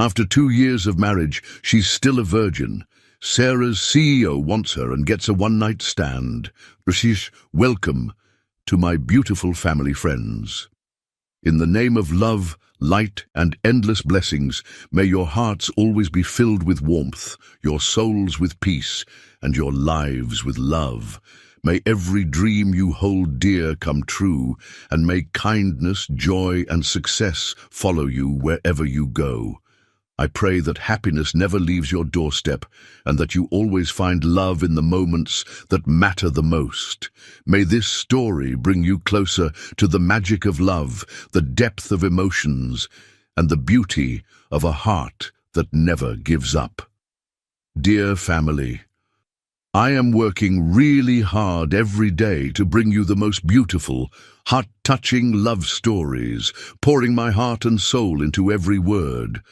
After 2 years of marriage, she's still a virgin. Sarah's CEO wants her and gets a one-night stand. Rashish, welcome to my beautiful family friends. In the name of love, light, and endless blessings, may your hearts always be filled with warmth, your souls with peace, and your lives with love. May every dream you hold dear come true, and may kindness, joy, and success follow you wherever you go. I pray that happiness never leaves your doorstep, and that you always find love in the moments that matter the most. May this story bring you closer to the magic of love, the depth of emotions, and the beauty of a heart that never gives up. Dear family, I am working really hard every day to bring you the most beautiful, heart-touching love stories, pouring my heart and soul into every word.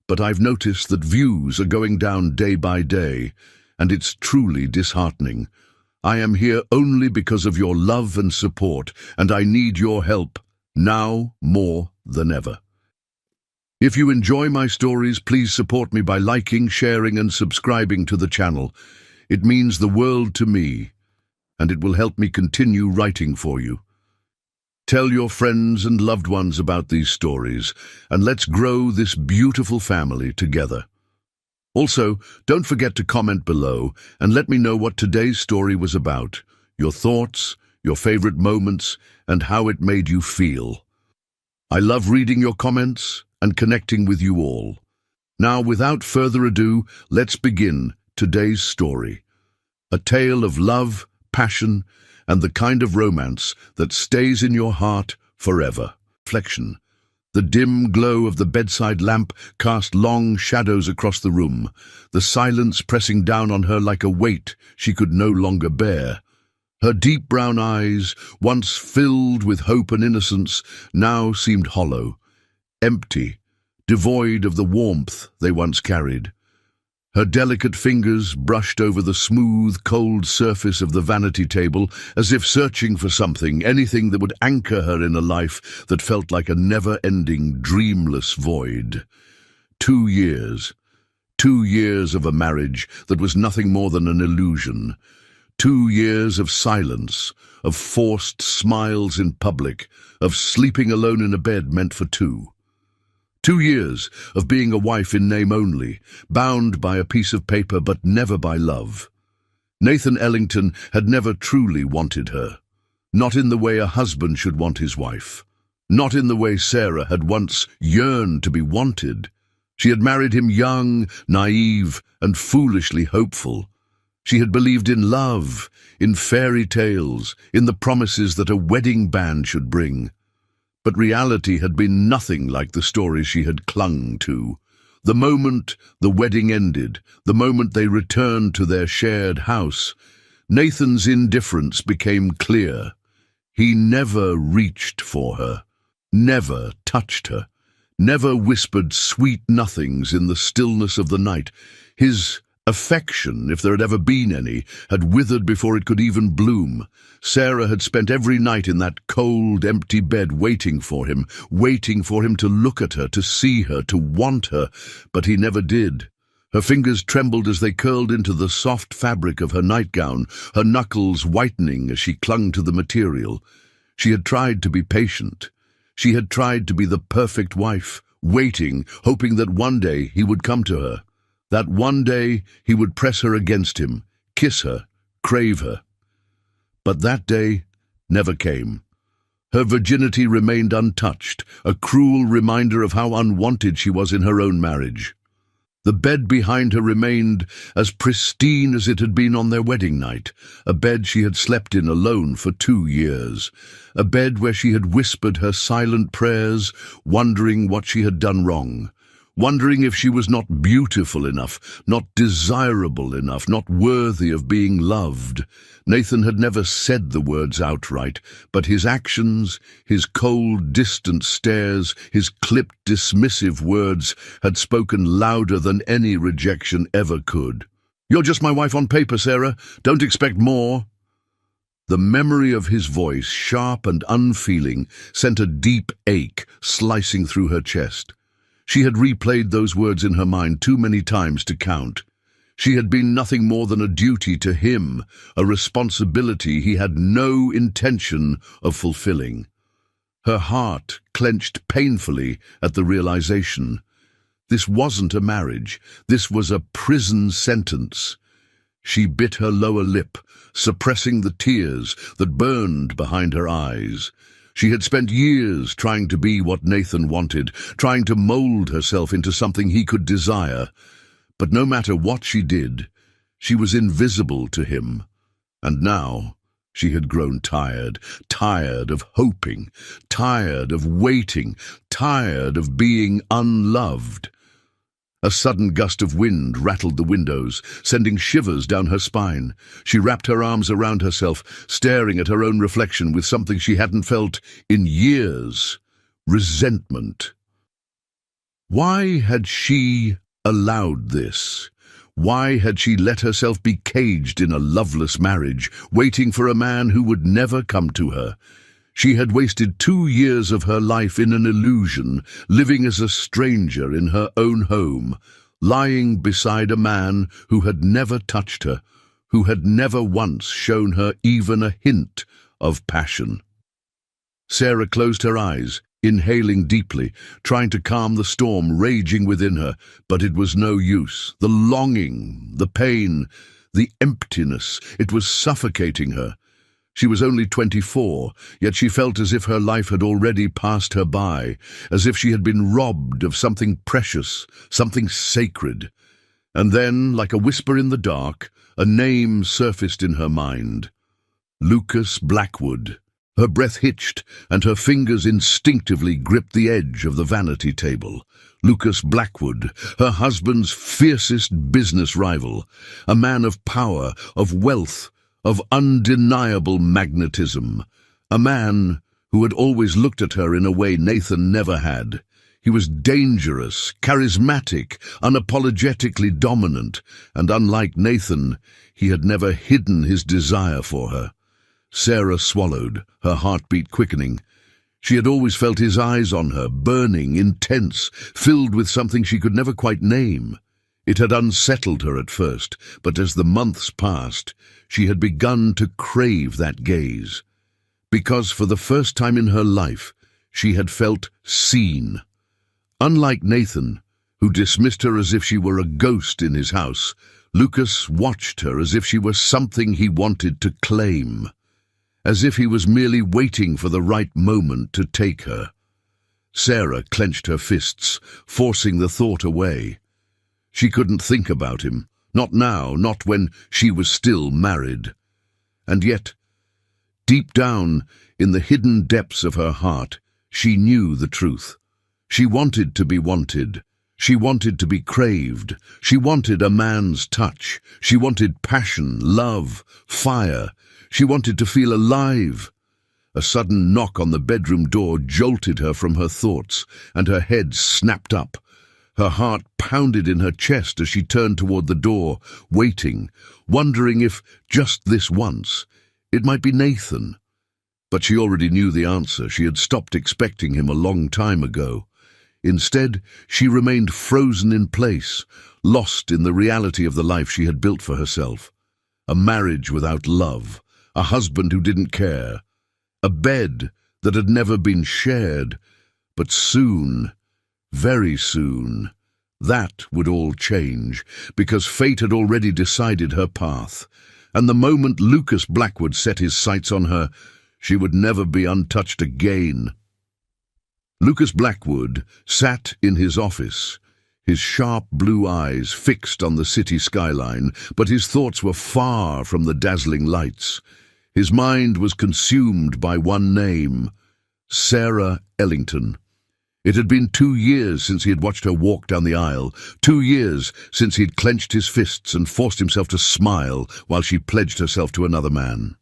But I've noticed that views are going down day by day, and it's truly disheartening. I am here only because of your love and support, and I need your help, now more than ever. If you enjoy my stories, please support me by liking, sharing, and subscribing to the channel. It means the world to me, and it will help me continue writing for you. Tell your friends and loved ones about these stories, and let's grow this beautiful family together. Also, don't forget to comment below and let me know what today's story was about, your thoughts, your favorite moments, and how it made you feel. I love reading your comments and connecting with you all. Now, without further ado, let's begin today's story. A tale of love, passion, and the kind of romance that stays in your heart forever. Reflection. The dim glow of the bedside lamp cast long shadows across the room, the silence pressing down on her like a weight she could no longer bear. Her deep brown eyes, once filled with hope and innocence, now seemed hollow, empty, devoid of the warmth they once carried. Her delicate fingers brushed over the smooth, cold surface of the vanity table as if searching for something, anything that would anchor her in a life that felt like a never-ending, dreamless void. 2 years. 2 years of a marriage that was nothing more than an illusion. 2 years of silence, of forced smiles in public, of sleeping alone in a bed meant for two. 2 years of being a wife in name only, bound by a piece of paper but never by love. Nathan Ellington had never truly wanted her. Not in the way a husband should want his wife. Not in the way Sarah had once yearned to be wanted. She had married him young, naive, and foolishly hopeful. She had believed in love, in fairy tales, in the promises that a wedding band should bring. But reality had been nothing like the stories she had clung to. The moment the wedding ended, the moment they returned to their shared house, Nathan's indifference became clear. He never reached for her, never touched her, never whispered sweet nothings in the stillness of the night. His affection, if there had ever been any, had withered before it could even bloom. Sarah had spent every night in that cold, empty bed waiting for him to look at her, to see her, to want her, but he never did. Her fingers trembled as they curled into the soft fabric of her nightgown, her knuckles whitening as she clung to the material. She had tried to be patient. She had tried to be the perfect wife, waiting, hoping that one day he would come to her. That one day he would press her against him, kiss her, crave her. But that day never came. Her virginity remained untouched, a cruel reminder of how unwanted she was in her own marriage. The bed behind her remained as pristine as it had been on their wedding night, a bed she had slept in alone for 2 years, a bed where she had whispered her silent prayers, wondering what she had done wrong. Wondering if she was not beautiful enough, not desirable enough, not worthy of being loved. Nathan had never said the words outright, but his actions, his cold, distant stares, his clipped, dismissive words had spoken louder than any rejection ever could. "You're just my wife on paper, Sarah. Don't expect more." The memory of his voice, sharp and unfeeling, sent a deep ache slicing through her chest. She had replayed those words in her mind too many times to count. She had been nothing more than a duty to him, a responsibility he had no intention of fulfilling. Her heart clenched painfully at the realization. This wasn't a marriage. This was a prison sentence. She bit her lower lip, suppressing the tears that burned behind her eyes. She had spent years trying to be what Nathan wanted, trying to mold herself into something he could desire. But no matter what she did, she was invisible to him. And now she had grown tired of hoping, tired of waiting, tired of being unloved. A sudden gust of wind rattled the windows, sending shivers down her spine. She wrapped her arms around herself, staring at her own reflection with something she hadn't felt in years: resentment. Why had she allowed this? Why had she let herself be caged in a loveless marriage, waiting for a man who would never come to her? She had wasted 2 years of her life in an illusion, living as a stranger in her own home, lying beside a man who had never touched her, who had never once shown her even a hint of passion. Sarah closed her eyes, inhaling deeply, trying to calm the storm raging within her, but it was no use. The longing, the pain, the emptiness, it was suffocating her. She was only 24, yet she felt as if her life had already passed her by, as if she had been robbed of something precious, something sacred. And then, like a whisper in the dark, a name surfaced in her mind: Lucas Blackwood. Her breath hitched, and her fingers instinctively gripped the edge of the vanity table. Lucas Blackwood, her husband's fiercest business rival, a man of power, of wealth, of undeniable magnetism, a man who had always looked at her in a way Nathan never had. He was dangerous, charismatic, unapologetically dominant, and unlike Nathan, he had never hidden his desire for her. Sarah swallowed, her heartbeat quickening. She had always felt his eyes on her, burning, intense, filled with something she could never quite name. It had unsettled her at first, but as the months passed, she had begun to crave that gaze. Because for the first time in her life, she had felt seen. Unlike Nathan, who dismissed her as if she were a ghost in his house, Lucas watched her as if she were something he wanted to claim, as if he was merely waiting for the right moment to take her. Sarah clenched her fists, forcing the thought away. She couldn't think about him, not now, not when she was still married. And yet, deep down, in the hidden depths of her heart, she knew the truth. She wanted to be wanted. She wanted to be craved. She wanted a man's touch. She wanted passion, love, fire. She wanted to feel alive. A sudden knock on the bedroom door jolted her from her thoughts, and her head snapped up. Her heart pounded in her chest as she turned toward the door, waiting, wondering if, just this once, it might be Nathan. But she already knew the answer. She had stopped expecting him a long time ago. Instead, she remained frozen in place, lost in the reality of the life she had built for herself. A marriage without love, a husband who didn't care, a bed that had never been shared. But soon, very soon, that would all change, because fate had already decided her path. And the moment Lucas Blackwood set his sights on her, she would never be untouched again. Lucas Blackwood sat in his office, his sharp blue eyes fixed on the city skyline, but his thoughts were far from the dazzling lights. His mind was consumed by one name: Sarah Ellington. It had been 2 years since he had watched her walk down the aisle, 2 years since he'd clenched his fists and forced himself to smile while she pledged herself to another man.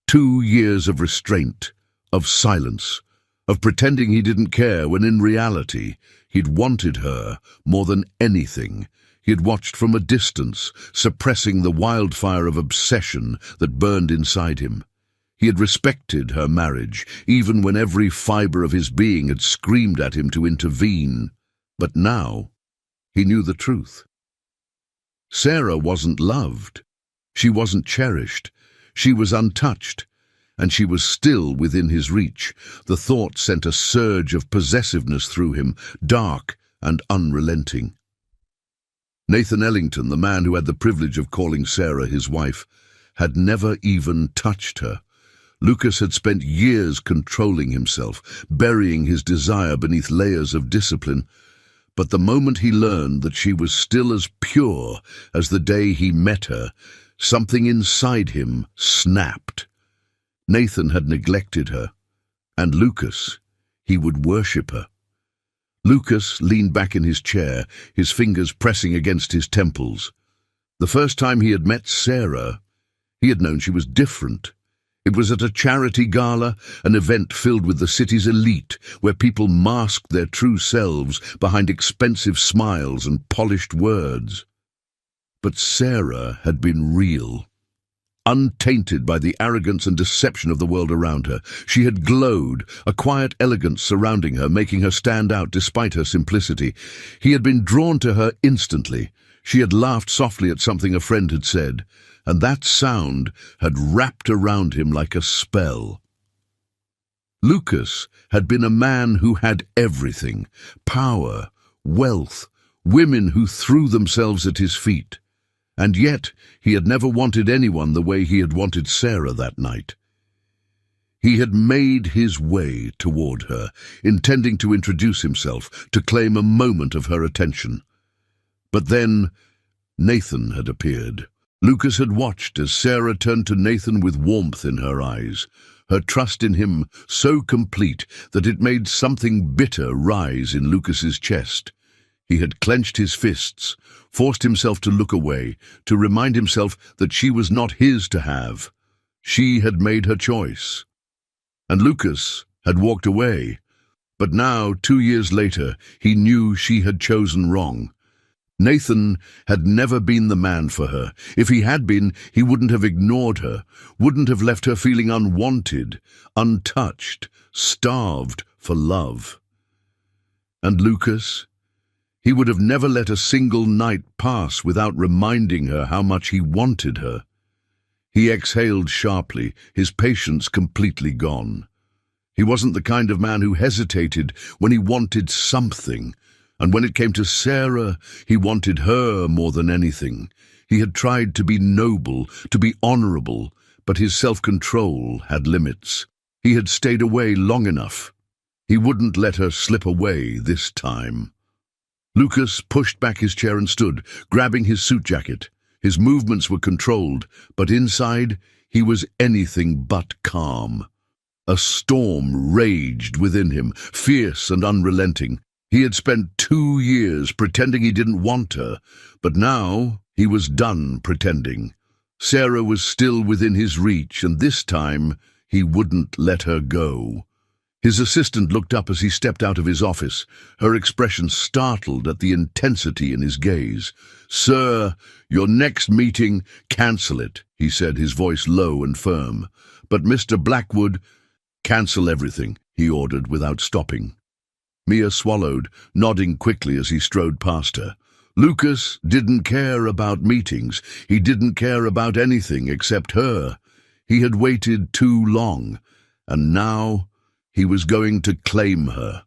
2 years of restraint, of silence, of pretending he didn't care when in reality he'd wanted her more than anything. He had watched from a distance, suppressing the wildfire of obsession that burned inside him. He had respected her marriage, even when every fiber of his being had screamed at him to intervene. But now he knew the truth. Sarah wasn't loved. She wasn't cherished. She was untouched, and she was still within his reach. The thought sent a surge of possessiveness through him, dark and unrelenting. Nathan Ellington, the man who had the privilege of calling Sarah his wife, had never even touched her. Lucas had spent years controlling himself, burying his desire beneath layers of discipline. But the moment he learned that she was still as pure as the day he met her, something inside him snapped. Nathan had neglected her, and Lucas, he would worship her. Lucas leaned back in his chair, his fingers pressing against his temples. The first time he had met Sarah, he had known she was different. It was at a charity gala, an event filled with the city's elite, where people masked their true selves behind expensive smiles and polished words. But Sarah had been real. Untainted by the arrogance and deception of the world around her, she had glowed, a quiet elegance surrounding her, making her stand out despite her simplicity. He had been drawn to her instantly. She had laughed softly at something a friend had said, and that sound had wrapped around him like a spell. Lucas had been a man who had everything: power, wealth, women who threw themselves at his feet. And yet he had never wanted anyone the way he had wanted Sarah that night. He had made his way toward her, intending to introduce himself, to claim a moment of her attention. But then Nathan had appeared. Lucas had watched as Sarah turned to Nathan with warmth in her eyes, her trust in him so complete that it made something bitter rise in Lucas's chest. He had clenched his fists, forced himself to look away, to remind himself that she was not his to have. She had made her choice. And Lucas had walked away. But now, 2 years later, he knew she had chosen wrong. Nathan had never been the man for her. If he had been, he wouldn't have ignored her, wouldn't have left her feeling unwanted, untouched, starved for love. And Lucas? He would have never let a single night pass without reminding her how much he wanted her. He exhaled sharply, his patience completely gone. He wasn't the kind of man who hesitated when he wanted something. And when it came to Sarah, he wanted her more than anything. He had tried to be noble, to be honorable, but his self-control had limits. He had stayed away long enough. He wouldn't let her slip away this time. Lucas pushed back his chair and stood, grabbing his suit jacket. His movements were controlled, but inside he was anything but calm. A storm raged within him, fierce and unrelenting. He had spent 2 years pretending he didn't want her, but now he was done pretending. Sarah was still within his reach, and this time he wouldn't let her go. His assistant looked up as he stepped out of his office, her expression startled at the intensity in his gaze. "Sir, your next meeting, cancel it," he said, his voice low and firm. "But Mr. Blackwood, cancel everything," he ordered without stopping. Mia swallowed, nodding quickly as he strode past her. Lucas didn't care about meetings. He didn't care about anything except her. He had waited too long, and now he was going to claim her.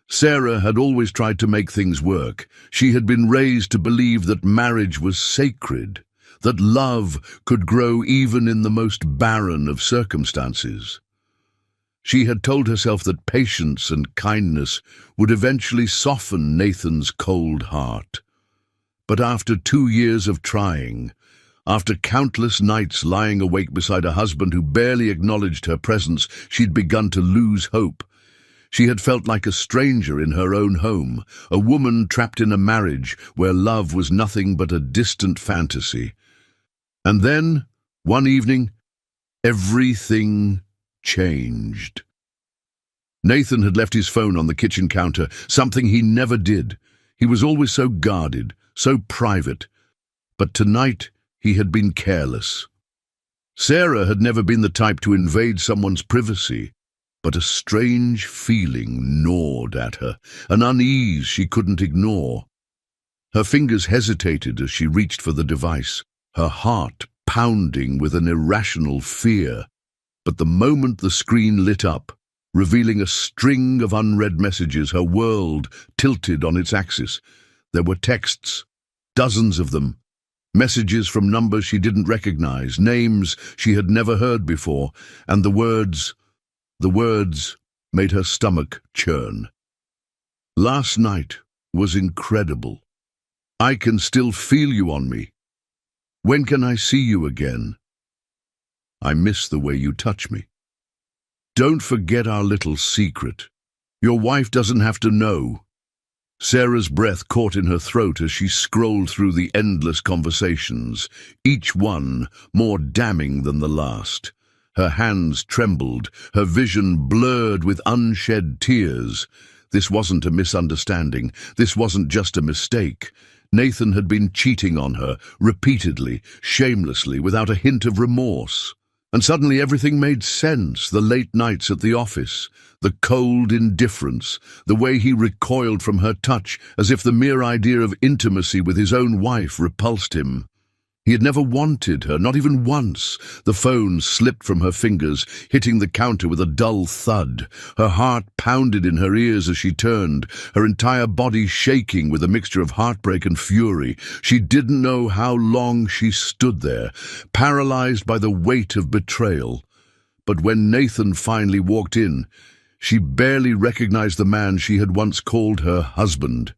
Sarah had always tried to make things work. She had been raised to believe that marriage was sacred, that love could grow even in the most barren of circumstances. She had told herself that patience and kindness would eventually soften Nathan's cold heart. But after 2 years of trying, after countless nights lying awake beside a husband who barely acknowledged her presence, she'd begun to lose hope. She had felt like a stranger in her own home, a woman trapped in a marriage where love was nothing but a distant fantasy. And then, one evening, everything changed. Nathan had left his phone on the kitchen counter, something he never did. He was always so guarded, so private. But tonight he had been careless. Sarah had never been the type to invade someone's privacy, but a strange feeling gnawed at her, an unease she couldn't ignore. Her fingers hesitated as she reached for the device, her heart pounding with an irrational fear. But the moment the screen lit up, revealing a string of unread messages, her world tilted on its axis. There were texts, dozens of them, messages from numbers she didn't recognize, names she had never heard before, and the words made her stomach churn. Last night was incredible. I can still feel you on me. When can I see you again? I miss the way you touch me. Don't forget our little secret. Your wife doesn't have to know. Sarah's breath caught in her throat as she scrolled through the endless conversations, each one more damning than the last. Her hands trembled, her vision blurred with unshed tears. This wasn't a misunderstanding. This wasn't just a mistake. Nathan had been cheating on her, repeatedly, shamelessly, without a hint of remorse. And suddenly everything made sense. The late nights at the office, the cold indifference, the way he recoiled from her touch as if the mere idea of intimacy with his own wife repulsed him. He had never wanted her, not even once. The phone slipped from her fingers, hitting the counter with a dull thud. Her heart pounded in her ears as she turned, her entire body shaking with a mixture of heartbreak and fury. She didn't know how long she stood there, paralyzed by the weight of betrayal. But when Nathan finally walked in, she barely recognized the man she had once called her husband.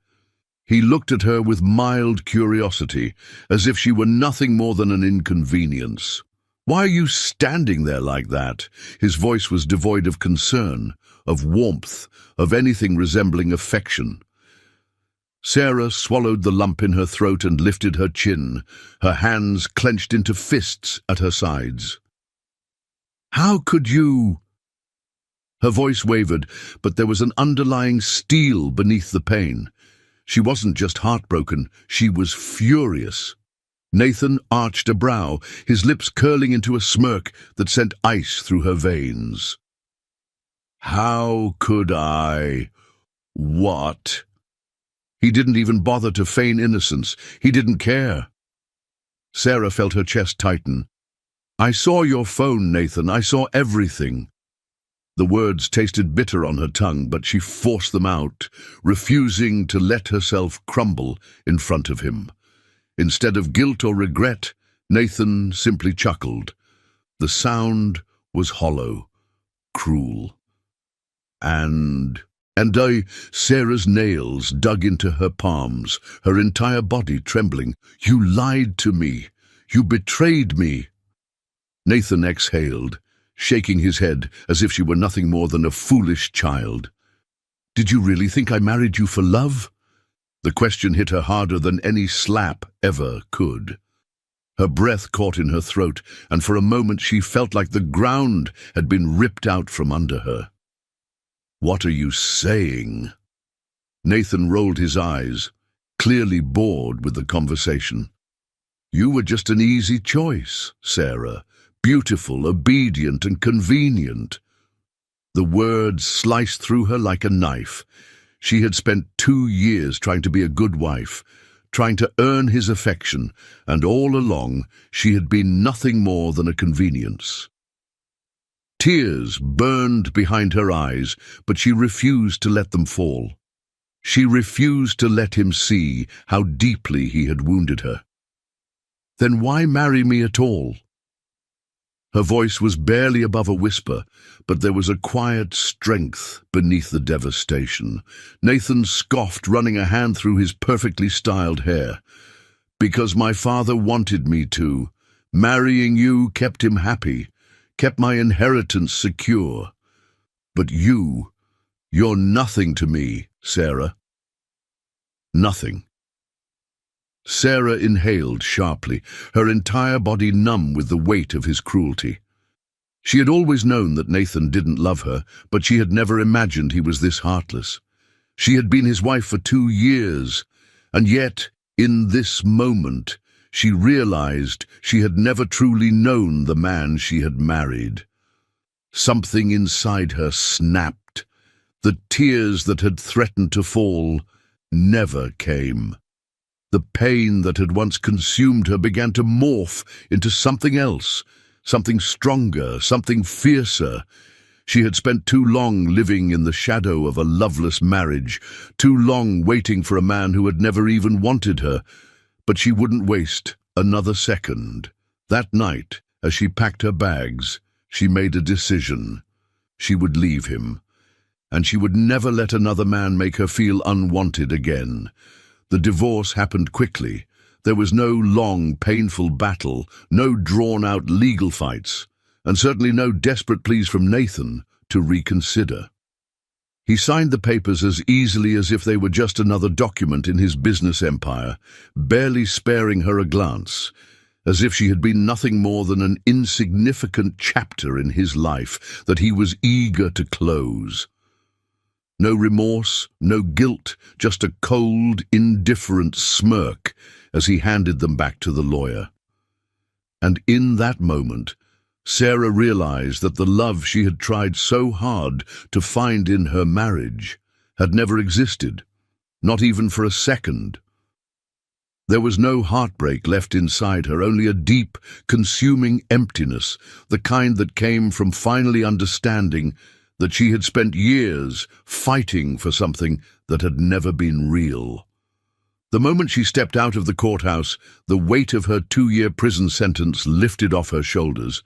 He looked at her with mild curiosity, as if she were nothing more than an inconvenience. "Why are you standing there like that?" His voice was devoid of concern, of warmth, of anything resembling affection. Sarah swallowed the lump in her throat and lifted her chin, her hands clenched into fists at her sides. "How could you?" Her voice wavered, but there was an underlying steel beneath the pain. She wasn't just heartbroken, she was furious. Nathan arched a brow, his lips curling into a smirk that sent ice through her veins. "How could I? What?" He didn't even bother to feign innocence. He didn't care. Sarah felt her chest tighten. "I saw your phone, Nathan. I saw everything." The words tasted bitter on her tongue, but she forced them out, refusing to let herself crumble in front of him. Instead of guilt or regret, Nathan simply chuckled. The sound was hollow, cruel. Sarah's nails dug into her palms, her entire body trembling. "You lied to me. You betrayed me." Nathan exhaled, shaking his head as if she were nothing more than a foolish child. "Did you really think I married you for love?" The question hit her harder than any slap ever could. Her breath caught in her throat, and for a moment she felt like the ground had been ripped out from under her. "What are you saying?" Nathan rolled his eyes, clearly bored with the conversation. "You were just an easy choice, Sarah. Beautiful, obedient, and convenient." The words sliced through her like a knife. She had spent 2 years trying to be a good wife, trying to earn his affection, and all along she had been nothing more than a convenience. Tears burned behind her eyes, but she refused to let them fall. She refused to let him see how deeply he had wounded her. "Then why marry me at all?" Her voice was barely above a whisper, but there was a quiet strength beneath the devastation. Nathan scoffed, running a hand through his perfectly styled hair. "Because my father wanted me to. Marrying you kept him happy, kept my inheritance secure. But you're nothing to me, Sarah." Nothing. Sarah inhaled sharply, her entire body numb with the weight of his cruelty. She had always known that Nathan didn't love her, but she had never imagined he was this heartless. She had been his wife for 2 years, and yet, in this moment, she realized she had never truly known the man she had married. Something inside her snapped. The tears that had threatened to fall never came. The pain that had once consumed her began to morph into something else, something stronger, something fiercer. She had spent too long living in the shadow of a loveless marriage, too long waiting for a man who had never even wanted her. But she wouldn't waste another second. That night, as she packed her bags, she made a decision. She would leave him, and she would never let another man make her feel unwanted again. The divorce happened quickly. There was no long, painful battle, no drawn-out legal fights, and certainly no desperate pleas from Nathan to reconsider. He signed the papers as easily as if they were just another document in his business empire, barely sparing her a glance, as if she had been nothing more than an insignificant chapter in his life that he was eager to close. No remorse, no guilt, just a cold, indifferent smirk as he handed them back to the lawyer. And in that moment, Sarah realized that the love she had tried so hard to find in her marriage had never existed, not even for a second. There was no heartbreak left inside her, only a deep, consuming emptiness, the kind that came from finally understanding that she had spent years fighting for something that had never been real. The moment she stepped out of the courthouse, the weight of her 2-year prison sentence lifted off her shoulders.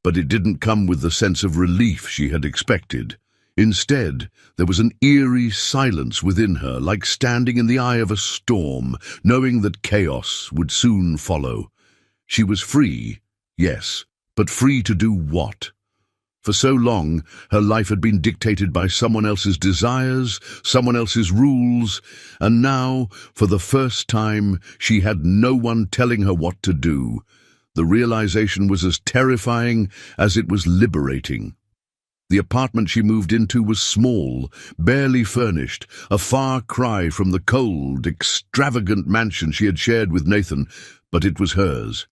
But it didn't come with the sense of relief she had expected. Instead, there was an eerie silence within her, like standing in the eye of a storm, knowing that chaos would soon follow. She was free, yes, but free to do what? For so long, her life had been dictated by someone else's desires, someone else's rules, and now, for the first time, she had no one telling her what to do. The realization was as terrifying as it was liberating. The apartment she moved into was small, barely furnished, a far cry from the cold, extravagant mansion she had shared with Nathan, but it was hers.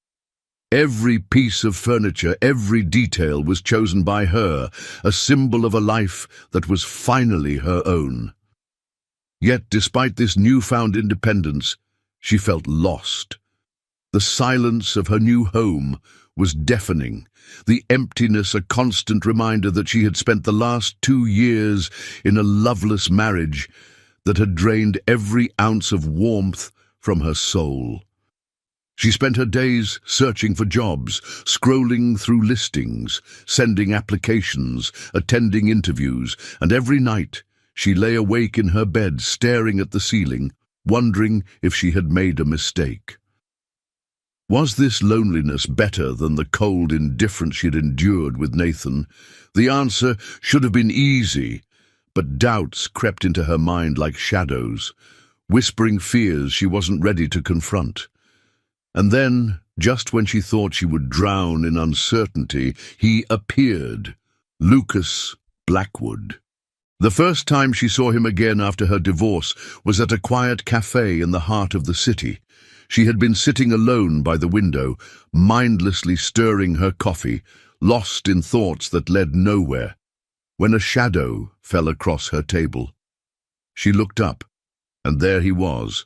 Every piece of furniture, every detail was chosen by her, a symbol of a life that was finally her own. Yet, despite this newfound independence, she felt lost. The silence of her new home was deafening, the emptiness a constant reminder that she had spent the last 2 years in a loveless marriage that had drained every ounce of warmth from her soul. She spent her days searching for jobs, scrolling through listings, sending applications, attending interviews, and every night she lay awake in her bed staring at the ceiling, wondering if she had made a mistake. Was this loneliness better than the cold indifference she had endured with Nathan? The answer should have been easy, but doubts crept into her mind like shadows, whispering fears she wasn't ready to confront. And then, just when she thought she would drown in uncertainty, he appeared, Lucas Blackwood. The first time she saw him again after her divorce was at a quiet cafe in the heart of the city. She had been sitting alone by the window, mindlessly stirring her coffee, lost in thoughts that led nowhere, when a shadow fell across her table. She looked up, and there he was,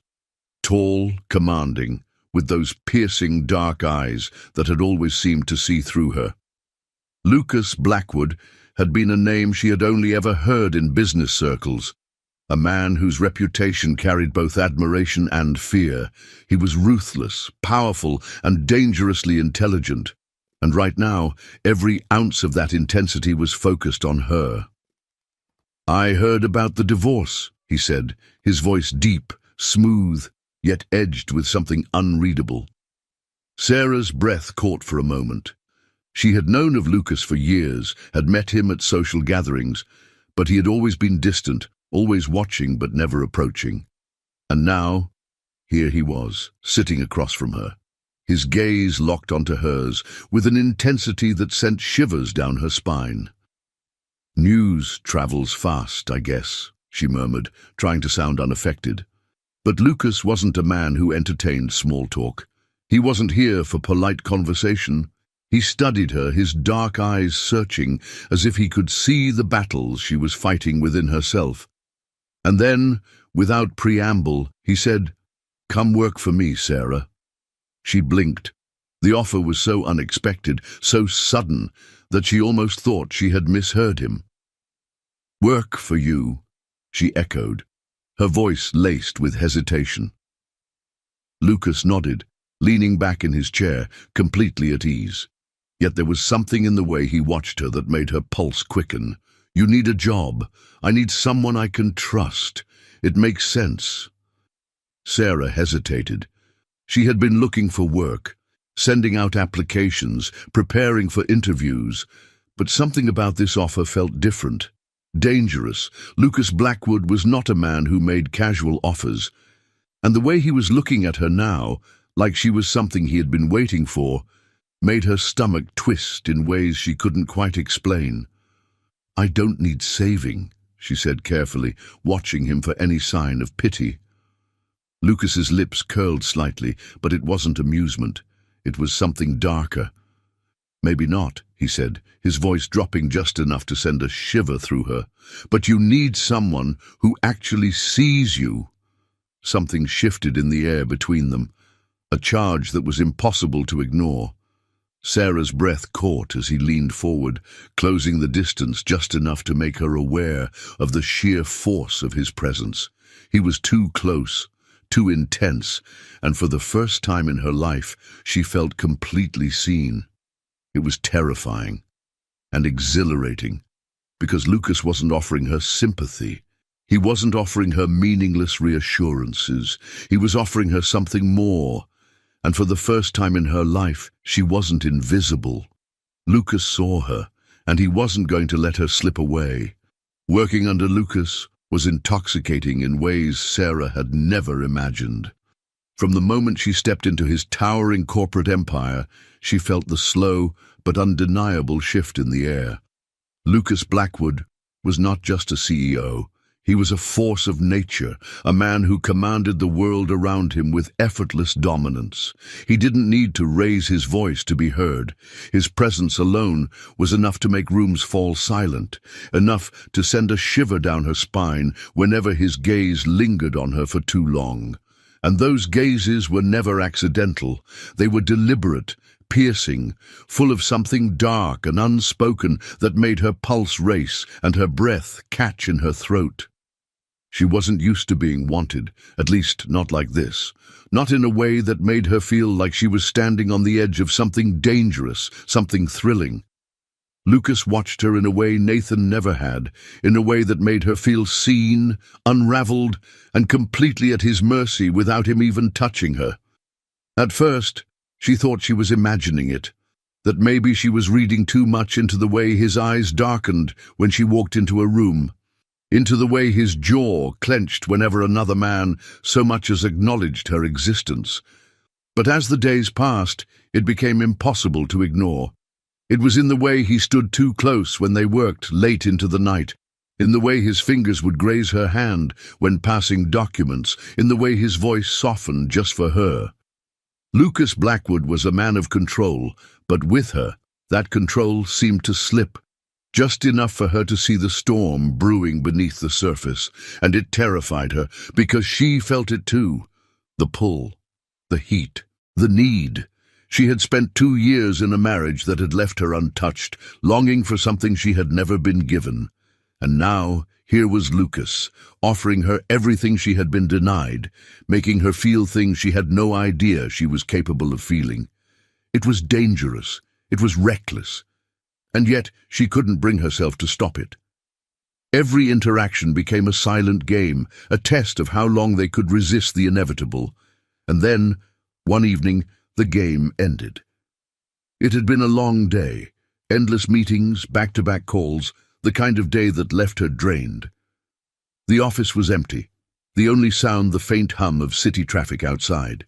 tall, commanding, with those piercing dark eyes that had always seemed to see through her. Lucas Blackwood had been a name she had only ever heard in business circles, a man whose reputation carried both admiration and fear. He was ruthless, powerful, and dangerously intelligent, and right now, every ounce of that intensity was focused on her. "I heard about the divorce," he said, his voice deep, smooth, yet edged with something unreadable. Sarah's breath caught for a moment. She had known of Lucas for years, had met him at social gatherings, but he had always been distant, always watching but never approaching. And now, here he was, sitting across from her, his gaze locked onto hers with an intensity that sent shivers down her spine. "News travels fast, I guess," she murmured, trying to sound unaffected. But Lucas wasn't a man who entertained small talk. He wasn't here for polite conversation. He studied her, his dark eyes searching, as if he could see the battles she was fighting within herself. And then, without preamble, he said, "Come work for me, Sarah." She blinked. The offer was so unexpected, so sudden, that she almost thought she had misheard him. "Work for you," she echoed, her voice laced with hesitation. Lucas nodded, leaning back in his chair, completely at ease. Yet there was something in the way he watched her that made her pulse quicken. "You need a job. I need someone I can trust. It makes sense." Sarah hesitated. She had been looking for work, sending out applications, preparing for interviews, but something about this offer felt different, dangerous. Lucas Blackwood was not a man who made casual offers, and the way he was looking at her now, like she was something he had been waiting for, made her stomach twist in ways she couldn't quite explain. "I don't need saving," she said carefully, watching him for any sign of pity. Lucas's lips curled slightly, but it wasn't amusement. It was something darker. "Maybe not," he said, his voice dropping just enough to send a shiver through her. "But you need someone who actually sees you." Something shifted in the air between them, a charge that was impossible to ignore. Sarah's breath caught as he leaned forward, closing the distance just enough to make her aware of the sheer force of his presence. He was too close, too intense, and for the first time in her life, she felt completely seen. It was terrifying and exhilarating, because Lucas wasn't offering her sympathy. He wasn't offering her meaningless reassurances. He was offering her something more, and for the first time in her life, she wasn't invisible. Lucas saw her, and he wasn't going to let her slip away. Working under Lucas was intoxicating in ways Sarah had never imagined. From the moment she stepped into his towering corporate empire, she felt the slow but undeniable shift in the air. Lucas Blackwood was not just a CEO. He was a force of nature, a man who commanded the world around him with effortless dominance. He didn't need to raise his voice to be heard. His presence alone was enough to make rooms fall silent, enough to send a shiver down her spine whenever his gaze lingered on her for too long. And those gazes were never accidental. They were deliberate, piercing, full of something dark and unspoken that made her pulse race and her breath catch in her throat. She wasn't used to being wanted, at least not like this, not in a way that made her feel like she was standing on the edge of something dangerous, something thrilling. Lucas watched her in a way Nathan never had, in a way that made her feel seen, unraveled, and completely at his mercy without him even touching her. At first, she thought she was imagining it, that maybe she was reading too much into the way his eyes darkened when she walked into a room, into the way his jaw clenched whenever another man so much as acknowledged her existence. But as the days passed, it became impossible to ignore. It was in the way he stood too close when they worked late into the night, in the way his fingers would graze her hand when passing documents, in the way his voice softened just for her. Lucas Blackwood was a man of control, but with her, that control seemed to slip, just enough for her to see the storm brewing beneath the surface, and it terrified her because she felt it too. The pull, the heat, the need. She had spent 2 years in a marriage that had left her untouched, longing for something she had never been given. And now, here was Lucas, offering her everything she had been denied, making her feel things she had no idea she was capable of feeling. It was dangerous. It was reckless. And yet she couldn't bring herself to stop it. Every interaction became a silent game, a test of how long they could resist the inevitable. And then, one evening, the game ended. It had been a long day, endless meetings, back-to-back calls, the kind of day that left her drained. The office was empty, the only sound the faint hum of city traffic outside.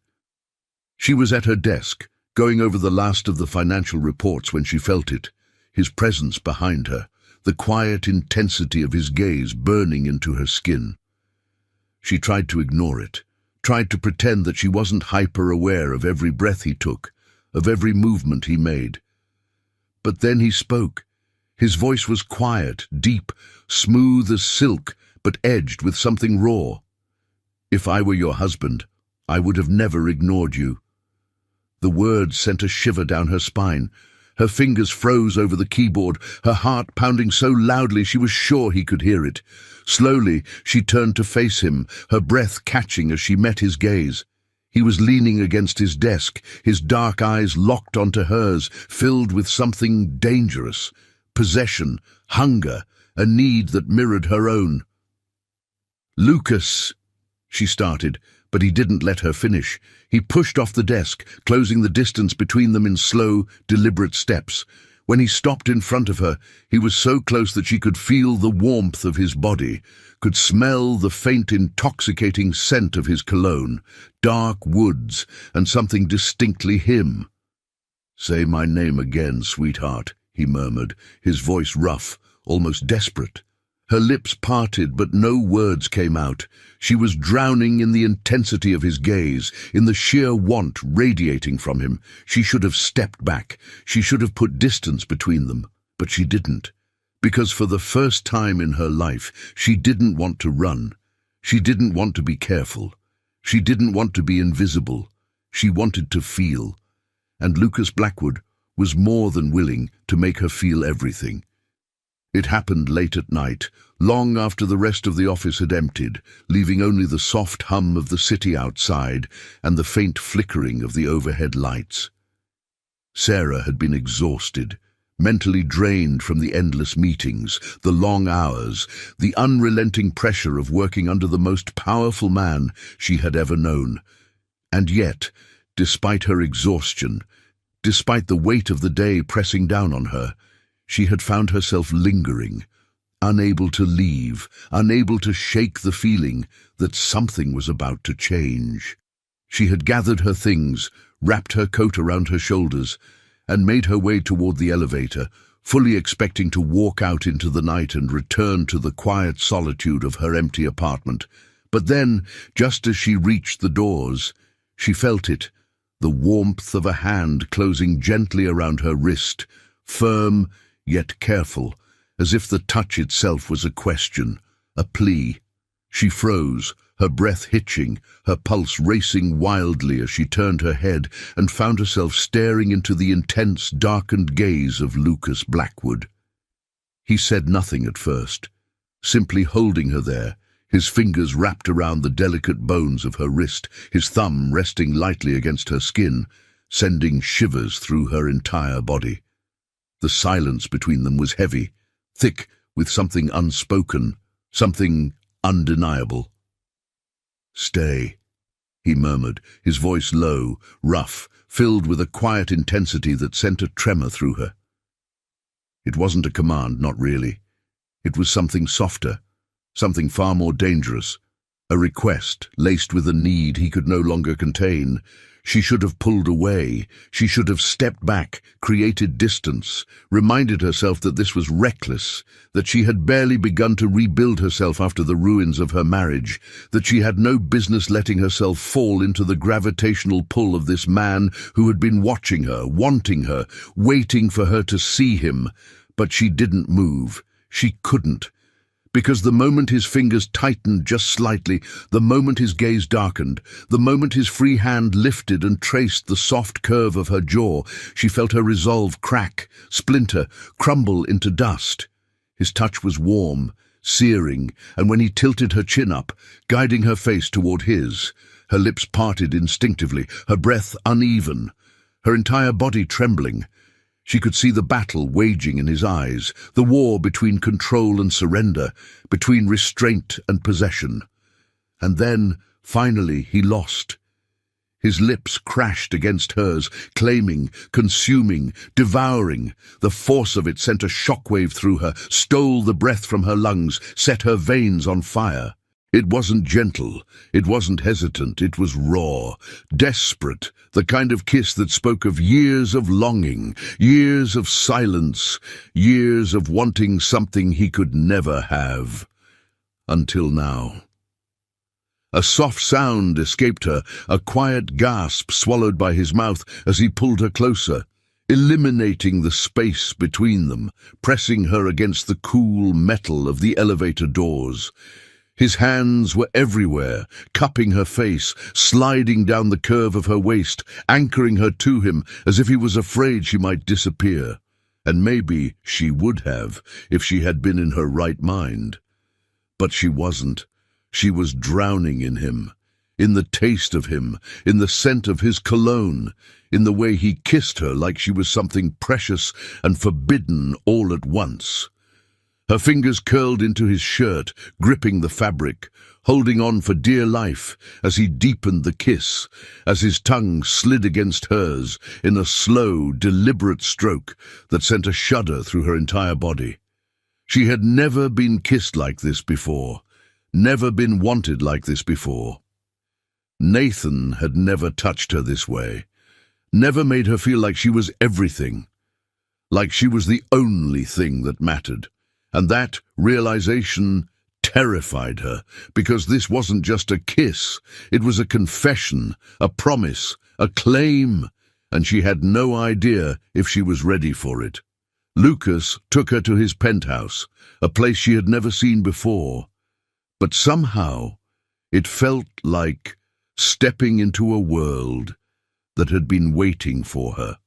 She was at her desk, going over the last of the financial reports when she felt it, his presence behind her, the quiet intensity of his gaze burning into her skin. She tried to ignore it, tried to pretend that she wasn't hyper-aware of every breath he took, of every movement he made. But then he spoke. His voice was quiet, deep, smooth as silk, but edged with something raw. "If I were your husband, I would have never ignored you." The words sent a shiver down her spine. Her fingers froze over the keyboard, her heart pounding so loudly she was sure he could hear it. Slowly, she turned to face him, her breath catching as she met his gaze. He was leaning against his desk, his dark eyes locked onto hers, filled with something dangerous. Possession, hunger, a need that mirrored her own. "Lucas," she started, but he didn't let her finish. He pushed off the desk, closing the distance between them in slow, deliberate steps. When he stopped in front of her, he was so close that she could feel the warmth of his body, could smell the faint, intoxicating scent of his cologne, dark woods, and something distinctly him. "Say my name again, sweetheart," he murmured, his voice rough, almost desperate. Her lips parted, but no words came out. She was drowning in the intensity of his gaze, in the sheer want radiating from him. She should have stepped back. She should have put distance between them. But she didn't. Because for the first time in her life, she didn't want to run. She didn't want to be careful. She didn't want to be invisible. She wanted to feel. And Lucas Blackwood was more than willing to make her feel everything. It happened late at night, long after the rest of the office had emptied, leaving only the soft hum of the city outside and the faint flickering of the overhead lights. Sarah had been exhausted, mentally drained from the endless meetings, the long hours, the unrelenting pressure of working under the most powerful man she had ever known. And yet, despite her exhaustion, despite the weight of the day pressing down on her, she had found herself lingering, unable to leave, unable to shake the feeling that something was about to change. She had gathered her things, wrapped her coat around her shoulders, and made her way toward the elevator, fully expecting to walk out into the night and return to the quiet solitude of her empty apartment. But then, just as she reached the doors, she felt it, the warmth of a hand closing gently around her wrist, firm yet careful, as if the touch itself was a question, a plea. She froze, her breath hitching, her pulse racing wildly as she turned her head and found herself staring into the intense, darkened gaze of Lucas Blackwood. He said nothing at first, simply holding her there, his fingers wrapped around the delicate bones of her wrist, his thumb resting lightly against her skin, sending shivers through her entire body. The silence between them was heavy, thick with something unspoken, something undeniable. "Stay," he murmured, his voice low, rough, filled with a quiet intensity that sent a tremor through her. It wasn't a command, not really. It was something softer, something far more dangerous, a request laced with a need he could no longer contain. She should have pulled away. She should have stepped back, created distance, reminded herself that this was reckless, that she had barely begun to rebuild herself after the ruins of her marriage, that she had no business letting herself fall into the gravitational pull of this man who had been watching her, wanting her, waiting for her to see him. But she didn't move. She couldn't. Because the moment his fingers tightened just slightly, the moment his gaze darkened, the moment his free hand lifted and traced the soft curve of her jaw, she felt her resolve crack, splinter, crumble into dust. His touch was warm, searing, and when he tilted her chin up, guiding her face toward his, her lips parted instinctively, her breath uneven, her entire body trembling. She could see the battle waging in his eyes, the war between control and surrender, between restraint and possession. And then, finally, he lost. His lips crashed against hers, claiming, consuming, devouring. The force of it sent a shockwave through her, stole the breath from her lungs, set her veins on fire. It wasn't gentle, it wasn't hesitant, it was raw, desperate, the kind of kiss that spoke of years of longing, years of silence, years of wanting something he could never have. Until now. A soft sound escaped her, a quiet gasp swallowed by his mouth as he pulled her closer. eliminating the space between them, pressing her against the cool metal of the elevator doors. His hands were everywhere, cupping her face, sliding down the curve of her waist, anchoring her to him as if he was afraid she might disappear. And maybe she would have, if she had been in her right mind. But she wasn't. She was drowning in him, in the taste of him, in the scent of his cologne, in the way he kissed her like she was something precious and forbidden all at once. Her fingers curled into his shirt, gripping the fabric, holding on for dear life as he deepened the kiss, as his tongue slid against hers in a slow, deliberate stroke that sent a shudder through her entire body. She had never been kissed like this before, never been wanted like this before. Nathan had never touched her this way, never made her feel like she was everything, like she was the only thing that mattered. And that realization terrified her, because this wasn't just a kiss, it was a confession, a promise, a claim, and she had no idea if she was ready for it. Lucas took her to his penthouse, a place she had never seen before, but somehow it felt like stepping into a world that had been waiting for her.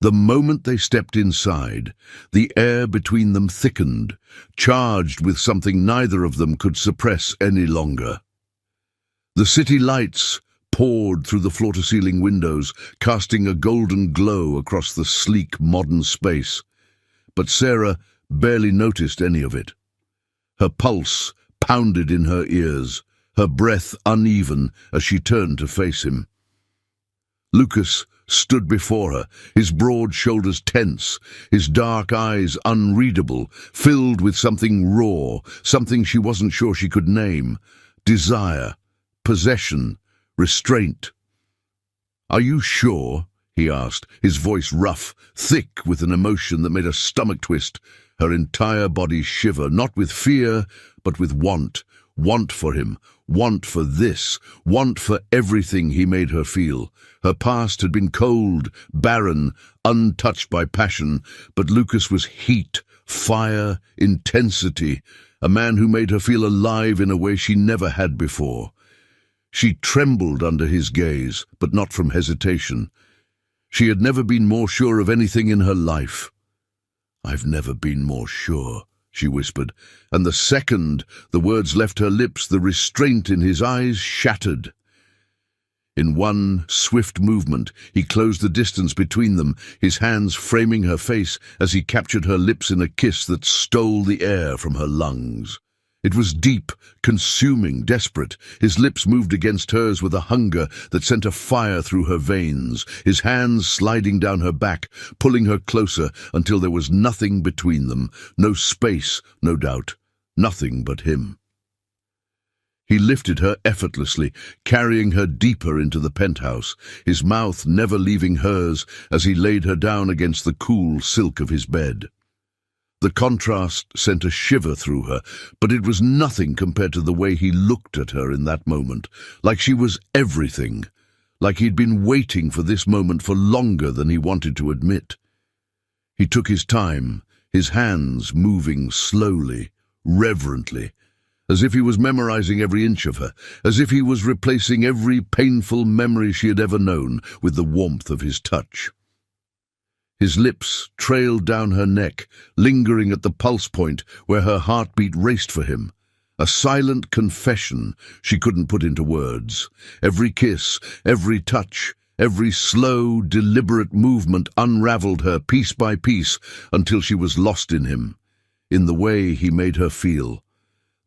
The moment they stepped inside, the air between them thickened, charged with something neither of them could suppress any longer. The city lights poured through the floor-to-ceiling windows, casting a golden glow across the sleek, modern space. But Sarah barely noticed any of it. Her pulse pounded in her ears, her breath uneven as she turned to face him. Lucas stood before her, his broad shoulders tense, his dark eyes unreadable, filled with something raw, something she wasn't sure she could name. Desire, possession, restraint. "Are you sure?" he asked, his voice rough, thick with an emotion that made her stomach twist, her entire body shiver, not with fear, but with want. Want for him, want for this, want for everything he made her feel. Her past had been cold, barren, untouched by passion, but Lucas was heat, fire, intensity, a man who made her feel alive in a way she never had before. She trembled under his gaze, but not from hesitation. She had never been more sure of anything in her life. "I've never been more sure," she whispered, and the second the words left her lips, the restraint in his eyes shattered. In one swift movement, he closed the distance between them, his hands framing her face as he captured her lips in a kiss that stole the air from her lungs. It was deep, consuming, desperate. His lips moved against hers with a hunger that sent a fire through her veins, his hands sliding down her back, pulling her closer until there was nothing between them, no space, no doubt, nothing but him. He lifted her effortlessly, carrying her deeper into the penthouse, his mouth never leaving hers as he laid her down against the cool silk of his bed. The contrast sent a shiver through her, but it was nothing compared to the way he looked at her in that moment, like she was everything, like he'd been waiting for this moment for longer than he wanted to admit. He took his time, his hands moving slowly, reverently, as if he was memorizing every inch of her, as if he was replacing every painful memory she had ever known with the warmth of his touch. His lips trailed down her neck, lingering at the pulse point where her heartbeat raced for him. A silent confession she couldn't put into words. Every kiss, every touch, every slow, deliberate movement unraveled her piece by piece until she was lost in him, in the way he made her feel.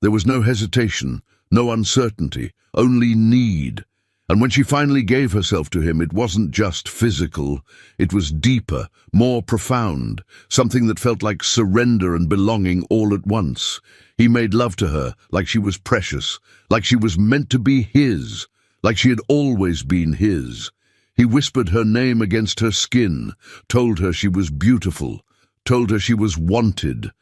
There was no hesitation, no uncertainty, only need. And when she finally gave herself to him, it wasn't just physical. It was deeper, more profound, something that felt like surrender and belonging all at once. He made love to her like she was precious, like she was meant to be his, like she had always been his. He whispered her name against her skin, told her she was beautiful, told her she was wanted,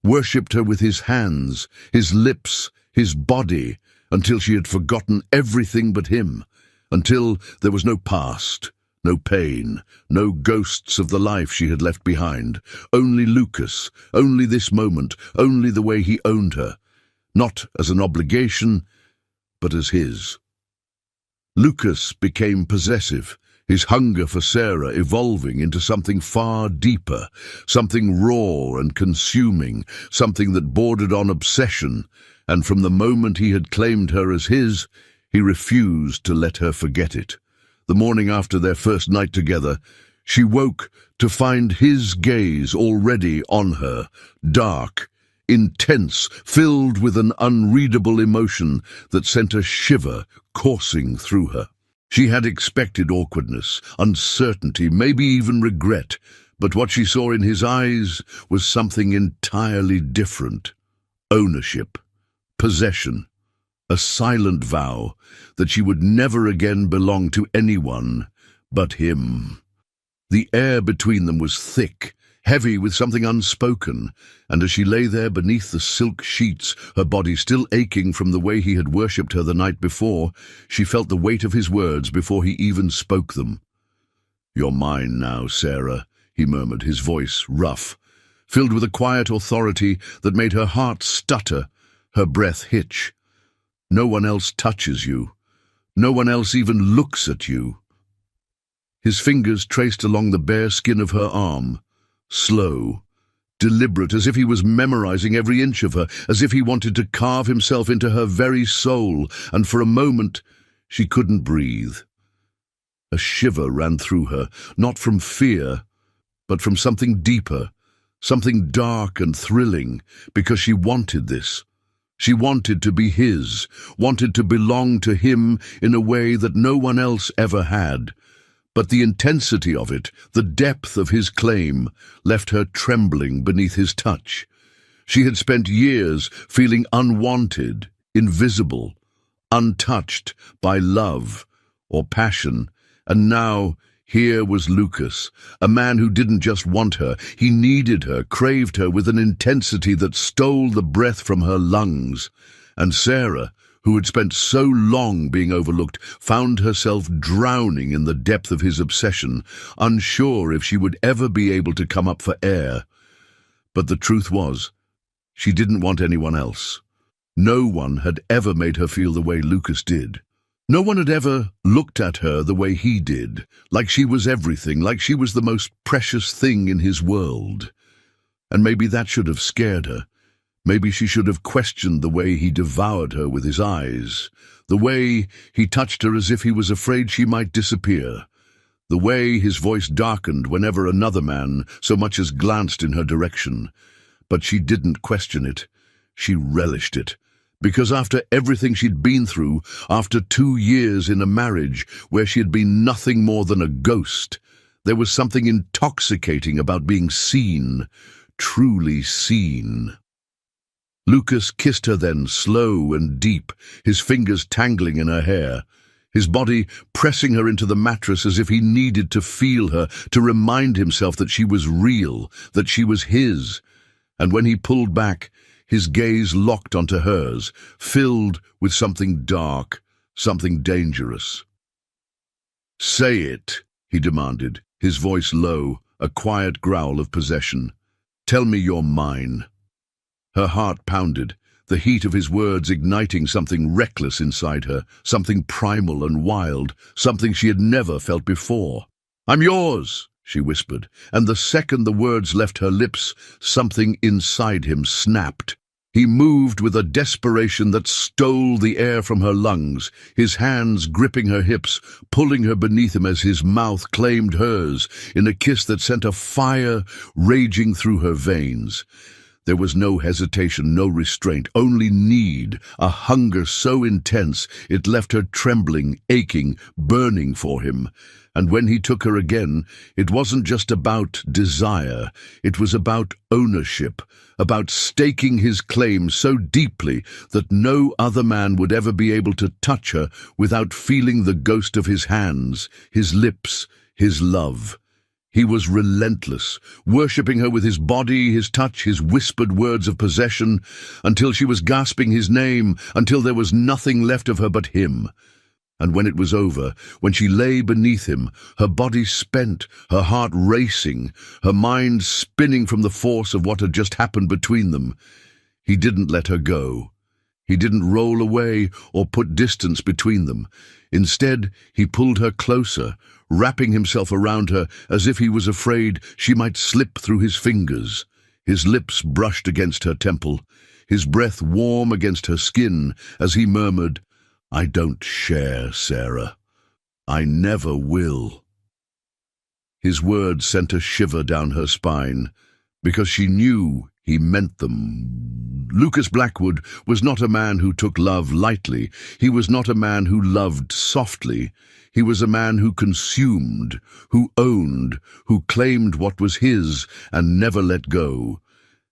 worshipped her with his hands, his lips, his body, until she had forgotten everything but him, until there was no past, No pain, no ghosts of the life she had left behind. Only Lucas, only this moment, only the way he owned her. Not as an obligation, but as his. Lucas became possessive, his hunger for Sarah evolving into something far deeper, something raw and consuming, something that bordered on obsession, and from the moment he had claimed her as his, he refused to let her forget it. The morning after their first night together, she woke to find his gaze already on her, dark, intense, filled with an unreadable emotion that sent a shiver coursing through her. She had expected awkwardness, uncertainty, maybe even regret, but what she saw in his eyes was something entirely different. Ownership, possession, a silent vow that she would never again belong to anyone but him. The air between them was thick, heavy with something unspoken, and as she lay there beneath the silk sheets, her body still aching from the way he had worshipped her the night before, she felt the weight of his words before he even spoke them. "You're mine now, Sarah," he murmured, his voice rough, filled with a quiet authority that made her heart stutter, her breath hitch. "No one else touches you. No one else even looks at you." His fingers traced along the bare skin of her arm, slow, deliberate, as if he was memorizing every inch of her, as if he wanted to carve himself into her very soul, and for a moment she couldn't breathe. A shiver ran through her, not from fear, but from something deeper, something dark and thrilling, because she wanted this. She wanted to be his, wanted to belong to him in a way that no one else ever had. But the intensity of it, the depth of his claim, left her trembling beneath his touch. She had spent years feeling unwanted, invisible, untouched by love or passion, and now here was Lucas, a man who didn't just want her, he needed her, craved her with an intensity that stole the breath from her lungs. And Sarah, who had spent so long being overlooked, found herself drowning in the depth of his obsession, unsure if she would ever be able to come up for air. But the truth was, she didn't want anyone else. No one had ever made her feel the way Lucas did. No one had ever looked at her the way he did, like she was everything, like she was the most precious thing in his world. And maybe that should have scared her. Maybe she should have questioned the way he devoured her with his eyes, the way he touched her as if he was afraid she might disappear, the way his voice darkened whenever another man so much as glanced in her direction. But she didn't question it. She relished it. Because after everything she'd been through, after 2 years in a marriage where she had been nothing more than a ghost, there was something intoxicating about being seen, truly seen. Lucas kissed her then, slow and deep, his fingers tangling in her hair, his body pressing her into the mattress as if he needed to feel her, to remind himself that she was real, that she was his. And when he pulled back, his gaze locked onto hers, filled with something dark, something dangerous. "Say it," he demanded, his voice low, a quiet growl of possession. "Tell me you're mine." Her heart pounded, the heat of his words igniting something reckless inside her, something primal and wild, something she had never felt before. "I'm yours," she whispered, and the second the words left her lips, something inside him snapped. He moved with a desperation that stole the air from her lungs, his hands gripping her hips, pulling her beneath him as his mouth claimed hers in a kiss that sent a fire raging through her veins. There was no hesitation, no restraint, only need, a hunger so intense it left her trembling, aching, burning for him. And when he took her again, it wasn't just about desire, it was about ownership, about staking his claim so deeply that no other man would ever be able to touch her without feeling the ghost of his hands, his lips, his love. He was relentless, worshipping her with his body, his touch, his whispered words of possession, until she was gasping his name, until there was nothing left of her but him. And when it was over, when she lay beneath him, her body spent, her heart racing, her mind spinning from the force of what had just happened between them, he didn't let her go. He didn't roll away or put distance between them. Instead, he pulled her closer, wrapping himself around her as if he was afraid she might slip through his fingers. His lips brushed against her temple, his breath warm against her skin as he murmured, "I don't share, Sarah. I never will." His words sent a shiver down her spine, because she knew he meant them. Lucas Blackwood was not a man who took love lightly. He was not a man who loved softly. He was a man who consumed, who owned, who claimed what was his and never let go.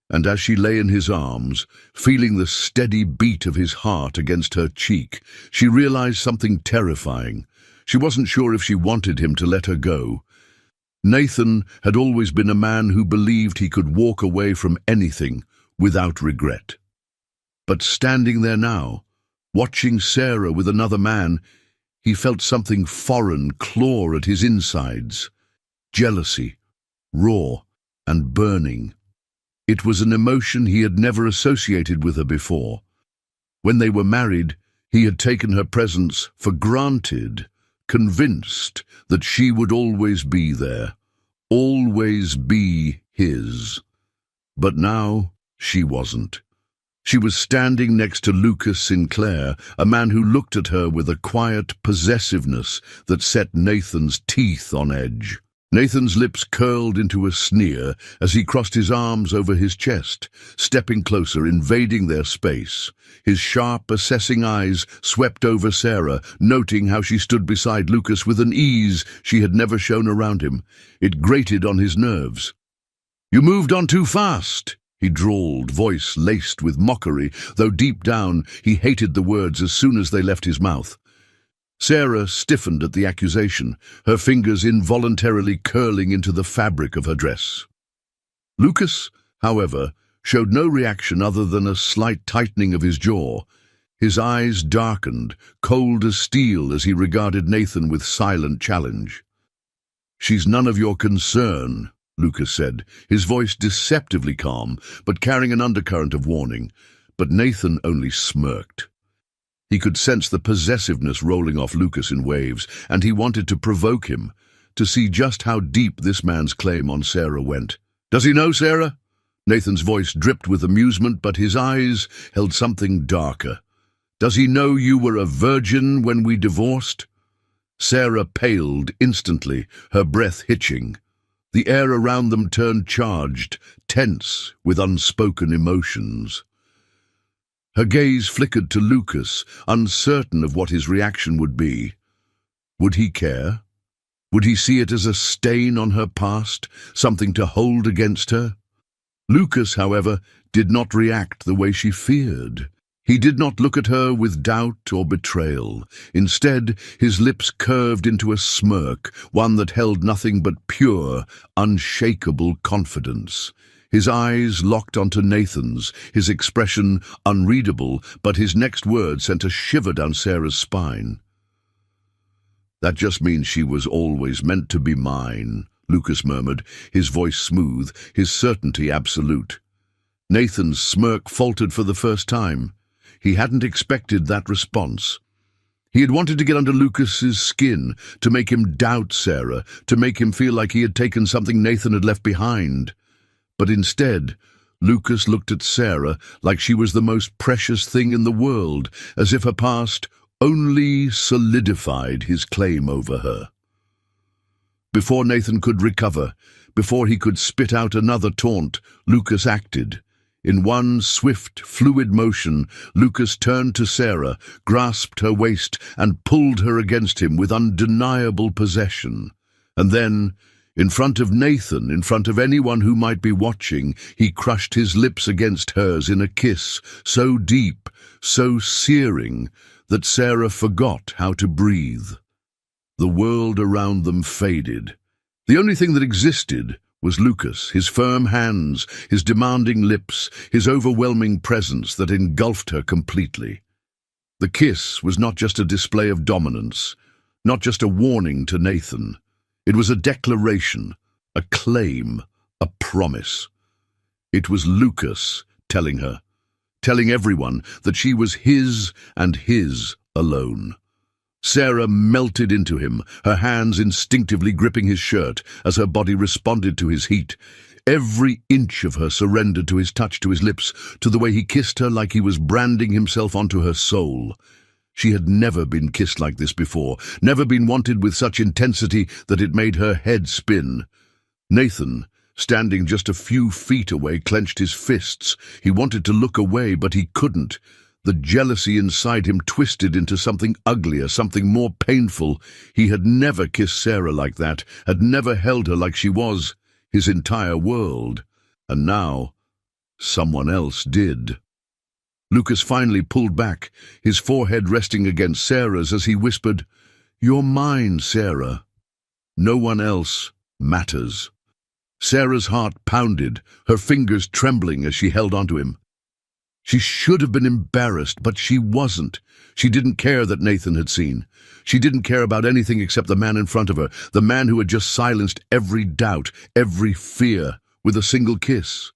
And as she lay in his arms, feeling the steady beat of his heart against her cheek, she realized something terrifying. She wasn't sure if she wanted him to let her go. Nathan had always been a man who believed he could walk away from anything without regret. But standing there now, watching Sarah with another man, he felt something foreign claw at his insides. Jealousy, raw and burning. It was an emotion he had never associated with her before. When they were married, he had taken her presence for granted, convinced that she would always be there, always be his. But now she wasn't. She was standing next to Lucas Sinclair, a man who looked at her with a quiet possessiveness that set Nathan's teeth on edge. Nathan's lips curled into a sneer as he crossed his arms over his chest, stepping closer, invading their space. His sharp, assessing eyes swept over Sarah, noting how she stood beside Lucas with an ease she had never shown around him. It grated on his nerves. "You moved on too fast," he drawled, voice laced with mockery, though deep down he hated the words as soon as they left his mouth. Sarah stiffened at the accusation, her fingers involuntarily curling into the fabric of her dress. Lucas, however, showed no reaction other than a slight tightening of his jaw. His eyes darkened, cold as steel, as he regarded Nathan with silent challenge. "She's none of your concern," Lucas said, his voice deceptively calm, but carrying an undercurrent of warning. But Nathan only smirked. He could sense the possessiveness rolling off Lucas in waves, and he wanted to provoke him, to see just how deep this man's claim on Sarah went. "Does he know, Sarah?" Nathan's voice dripped with amusement, but his eyes held something darker. "Does he know you were a virgin when we divorced?" Sarah paled instantly, her breath hitching. The air around them turned charged, tense with unspoken emotions. Her gaze flickered to Lucas, uncertain of what his reaction would be. Would he care? Would he see it as a stain on her past, something to hold against her? Lucas, however, did not react the way she feared. He did not look at her with doubt or betrayal. Instead, his lips curved into a smirk, one that held nothing but pure, unshakable confidence. His eyes locked onto Nathan's, his expression unreadable, but his next word sent a shiver down Sarah's spine. "That just means she was always meant to be mine," Lucas murmured, his voice smooth, his certainty absolute. Nathan's smirk faltered for the first time. He hadn't expected that response. He had wanted to get under Lucas's skin, to make him doubt Sarah, to make him feel like he had taken something Nathan had left behind. But instead, Lucas looked at Sarah like she was the most precious thing in the world, as if her past only solidified his claim over her. Before Nathan could recover, before he could spit out another taunt, Lucas acted. In one swift, fluid motion, Lucas turned to Sarah, grasped her waist, and pulled her against him with undeniable possession. And then, in front of Nathan, in front of anyone who might be watching, he crushed his lips against hers in a kiss so deep, so searing, that Sarah forgot how to breathe. The world around them faded. The only thing that existed was Lucas, his firm hands, his demanding lips, his overwhelming presence that engulfed her completely. The kiss was not just a display of dominance, not just a warning to Nathan. It was a declaration, a claim, a promise. It was Lucas telling her, telling everyone that she was his and his alone. Sarah melted into him, her hands instinctively gripping his shirt as her body responded to his heat. Every inch of her surrendered to his touch, to his lips, to the way he kissed her like he was branding himself onto her soul. She had never been kissed like this before, never been wanted with such intensity that it made her head spin. Nathan, standing just a few feet away, clenched his fists. He wanted to look away, but he couldn't. The jealousy inside him twisted into something uglier, something more painful. He had never kissed Sarah like that, had never held her like she was his entire world. And now, someone else did. Lucas finally pulled back, his forehead resting against Sarah's as he whispered, "You're mine, Sarah. No one else matters." Sarah's heart pounded, her fingers trembling as she held onto him. She should have been embarrassed, but she wasn't. She didn't care that Nathan had seen. She didn't care about anything except the man in front of her, the man who had just silenced every doubt, every fear, with a single kiss.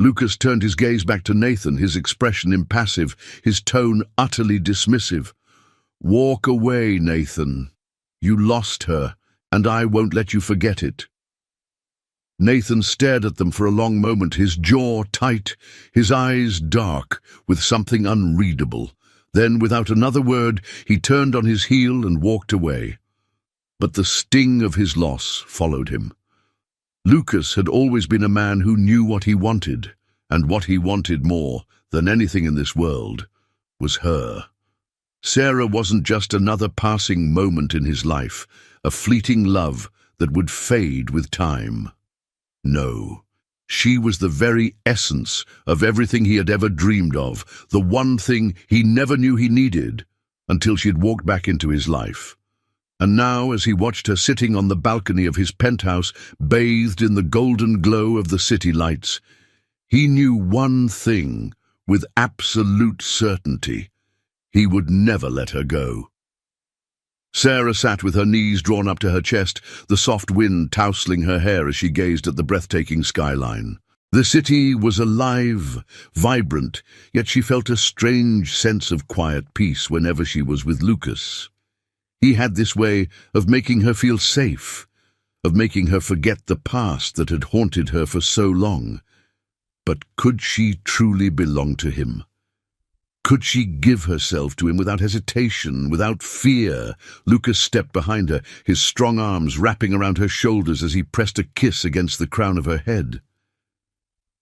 Lucas turned his gaze back to Nathan, his expression impassive, his tone utterly dismissive. "Walk away, Nathan. You lost her, and I won't let you forget it." Nathan stared at them for a long moment, his jaw tight, his eyes dark, with something unreadable. Then, without another word, he turned on his heel and walked away. But the sting of his loss followed him. Lucas had always been a man who knew what he wanted, and what he wanted more than anything in this world was her. Sarah wasn't just another passing moment in his life, a fleeting love that would fade with time. No, she was the very essence of everything he had ever dreamed of, the one thing he never knew he needed until she had walked back into his life. And now, as he watched her sitting on the balcony of his penthouse, bathed in the golden glow of the city lights, he knew one thing with absolute certainty: he would never let her go. Sarah sat with her knees drawn up to her chest, the soft wind tousling her hair as she gazed at the breathtaking skyline. The city was alive, vibrant, yet she felt a strange sense of quiet peace whenever she was with Lucas. He had this way of making her feel safe, of making her forget the past that had haunted her for so long. But could she truly belong to him? Could she give herself to him without hesitation, without fear? Lucas stepped behind her, his strong arms wrapping around her shoulders as he pressed a kiss against the crown of her head.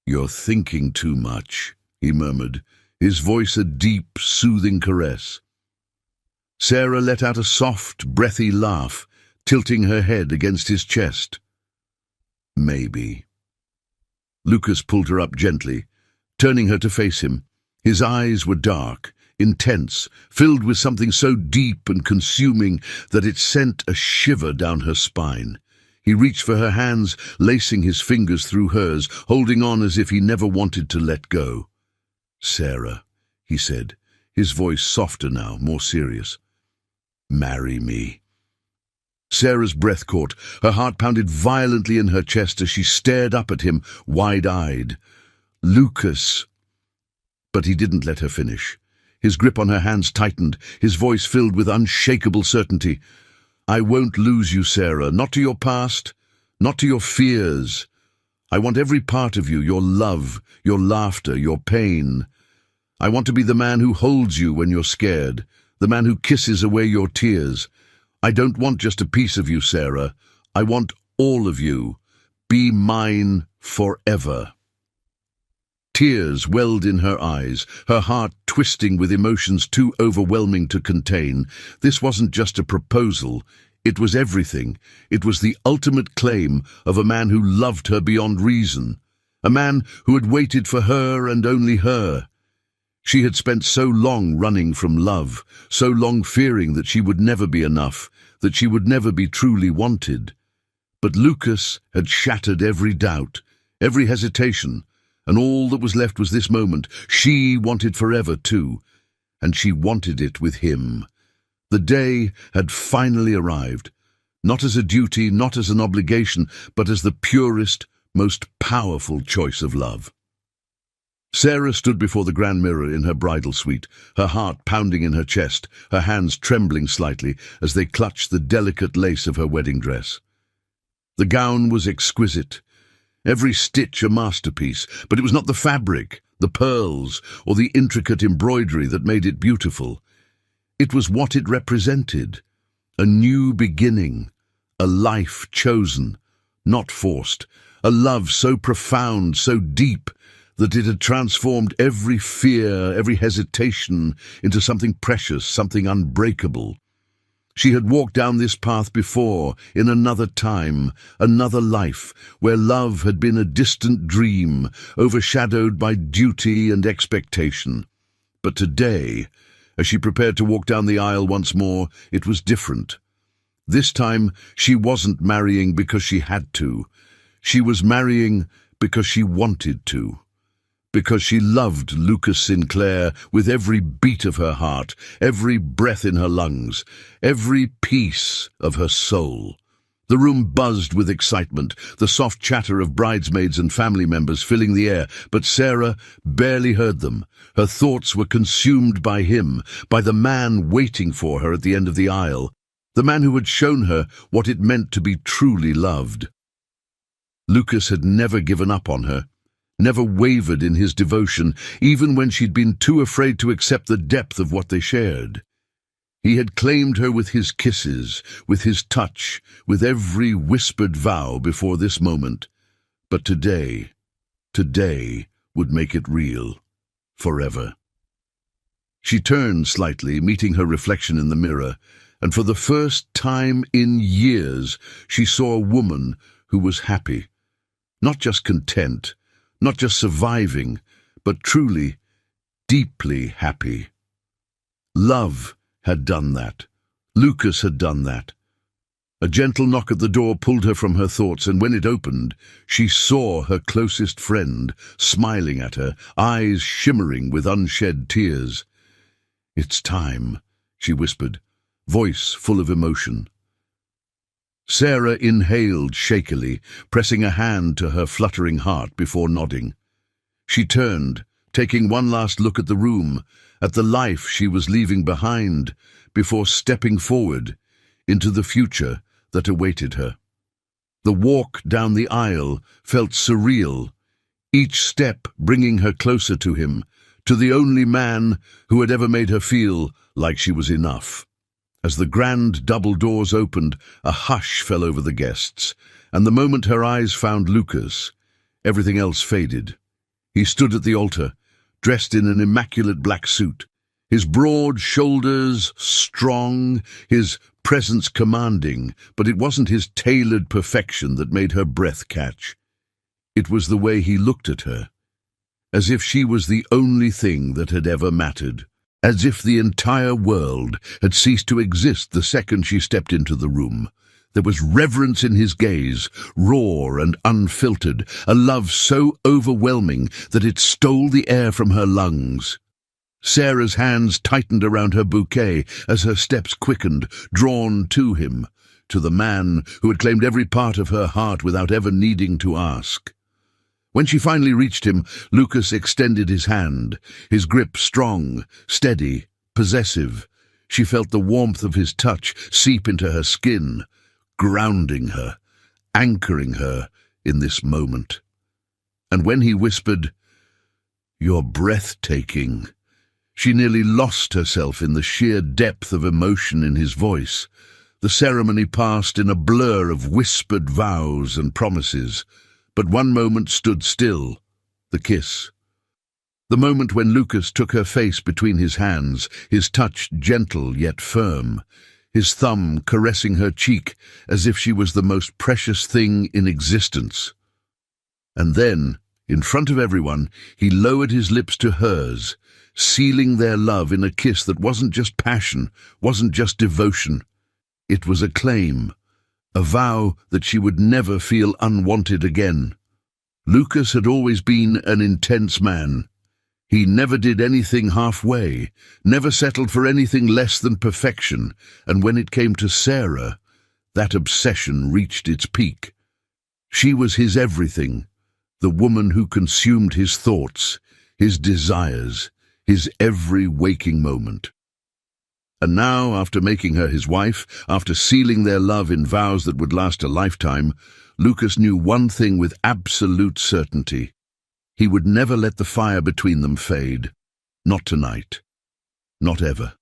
"You're thinking too much," he murmured, his voice a deep, soothing caress. Sarah let out a soft, breathy laugh, tilting her head against his chest. "Maybe." Lucas pulled her up gently, turning her to face him. His eyes were dark, intense, filled with something so deep and consuming that it sent a shiver down her spine. He reached for her hands, lacing his fingers through hers, holding on as if he never wanted to let go. "Sarah," he said, his voice softer now, more serious. "Marry me." Sarah's breath caught. Her heart pounded violently in her chest as she stared up at him, wide-eyed. "Lucas." But he didn't let her finish. His grip on her hands tightened, his voice filled with unshakable certainty. "I won't lose you, Sarah, not to your past, not to your fears. I want every part of you, your love, your laughter, your pain. I want to be the man who holds you when you're scared, the man who kisses away your tears. I don't want just a piece of you, Sarah. I want all of you. Be mine forever." Tears welled in her eyes, her heart twisting with emotions too overwhelming to contain. This wasn't just a proposal. It was everything. It was the ultimate claim of a man who loved her beyond reason, a man who had waited for her and only her. She had spent so long running from love, so long fearing that she would never be enough, that she would never be truly wanted. But Lucas had shattered every doubt, every hesitation, and all that was left was this moment. She wanted forever, too. and she wanted it with him. The day had finally arrived, not as a duty, not as an obligation, but as the purest, most powerful choice of love. Sarah stood before the grand mirror in her bridal suite, her heart pounding in her chest, her hands trembling slightly as they clutched the delicate lace of her wedding dress. The gown was exquisite, every stitch a masterpiece, but it was not the fabric, the pearls, or the intricate embroidery that made it beautiful. It was what it represented, a new beginning, a life chosen, not forced, a love so profound, so deep, that it had transformed every fear, every hesitation into something precious, something unbreakable. She had walked down this path before, in another time, another life, where love had been a distant dream, overshadowed by duty and expectation. But today, as she prepared to walk down the aisle once more, it was different. This time, she wasn't marrying because she had to. She was marrying because she wanted to. Because she loved Lucas Sinclair with every beat of her heart, every breath in her lungs, every piece of her soul. The room buzzed with excitement, the soft chatter of bridesmaids and family members filling the air, but Sarah barely heard them. Her thoughts were consumed by him, by the man waiting for her at the end of the aisle, the man who had shown her what it meant to be truly loved. Lucas had never given up on her, never wavered in his devotion, even when she'd been too afraid to accept the depth of what they shared. He had claimed her with his kisses, with his touch, with every whispered vow before this moment. But today would make it real, forever. She turned slightly, meeting her reflection in the mirror, and for the first time in years she saw a woman who was happy, not just content, not just surviving, but truly, deeply happy. Love had done that. Lucas had done that. A gentle knock at the door pulled her from her thoughts, and when it opened, she saw her closest friend smiling at her, eyes shimmering with unshed tears. "It's time," she whispered, voice full of emotion. Sarah inhaled shakily, pressing a hand to her fluttering heart before nodding. She turned, taking one last look at the room, at the life she was leaving behind, before stepping forward into the future that awaited her. The walk down the aisle felt surreal, each step bringing her closer to him, to the only man who had ever made her feel like she was enough. As the grand double doors opened, a hush fell over the guests, and the moment her eyes found Lucas, everything else faded. He stood at the altar, dressed in an immaculate black suit, his broad shoulders strong, his presence commanding, but it wasn't his tailored perfection that made her breath catch. It was the way he looked at her, as if she was the only thing that had ever mattered. As if the entire world had ceased to exist the second she stepped into the room. There was reverence in his gaze, raw and unfiltered, a love so overwhelming that it stole the air from her lungs. Sarah's hands tightened around her bouquet as her steps quickened, drawn to him, to the man who had claimed every part of her heart without ever needing to ask. When she finally reached him, Lucas extended his hand, his grip strong, steady, possessive. She felt the warmth of his touch seep into her skin, grounding her, anchoring her in this moment. And when he whispered, "You're breathtaking," she nearly lost herself in the sheer depth of emotion in his voice. The ceremony passed in a blur of whispered vows and promises. But one moment stood still, the kiss. The moment when Lucas took her face between his hands, his touch gentle yet firm, his thumb caressing her cheek as if she was the most precious thing in existence. And then, in front of everyone, he lowered his lips to hers, sealing their love in a kiss that wasn't just passion, wasn't just devotion. It was a claim, a vow that she would never feel unwanted again. Lucas had always been an intense man. He never did anything halfway, never settled for anything less than perfection, and when it came to Sarah, that obsession reached its peak. She was his everything, the woman who consumed his thoughts, his desires, his every waking moment. And now, after making her his wife, after sealing their love in vows that would last a lifetime, Lucas knew one thing with absolute certainty. He would never let the fire between them fade. Not tonight. Not ever.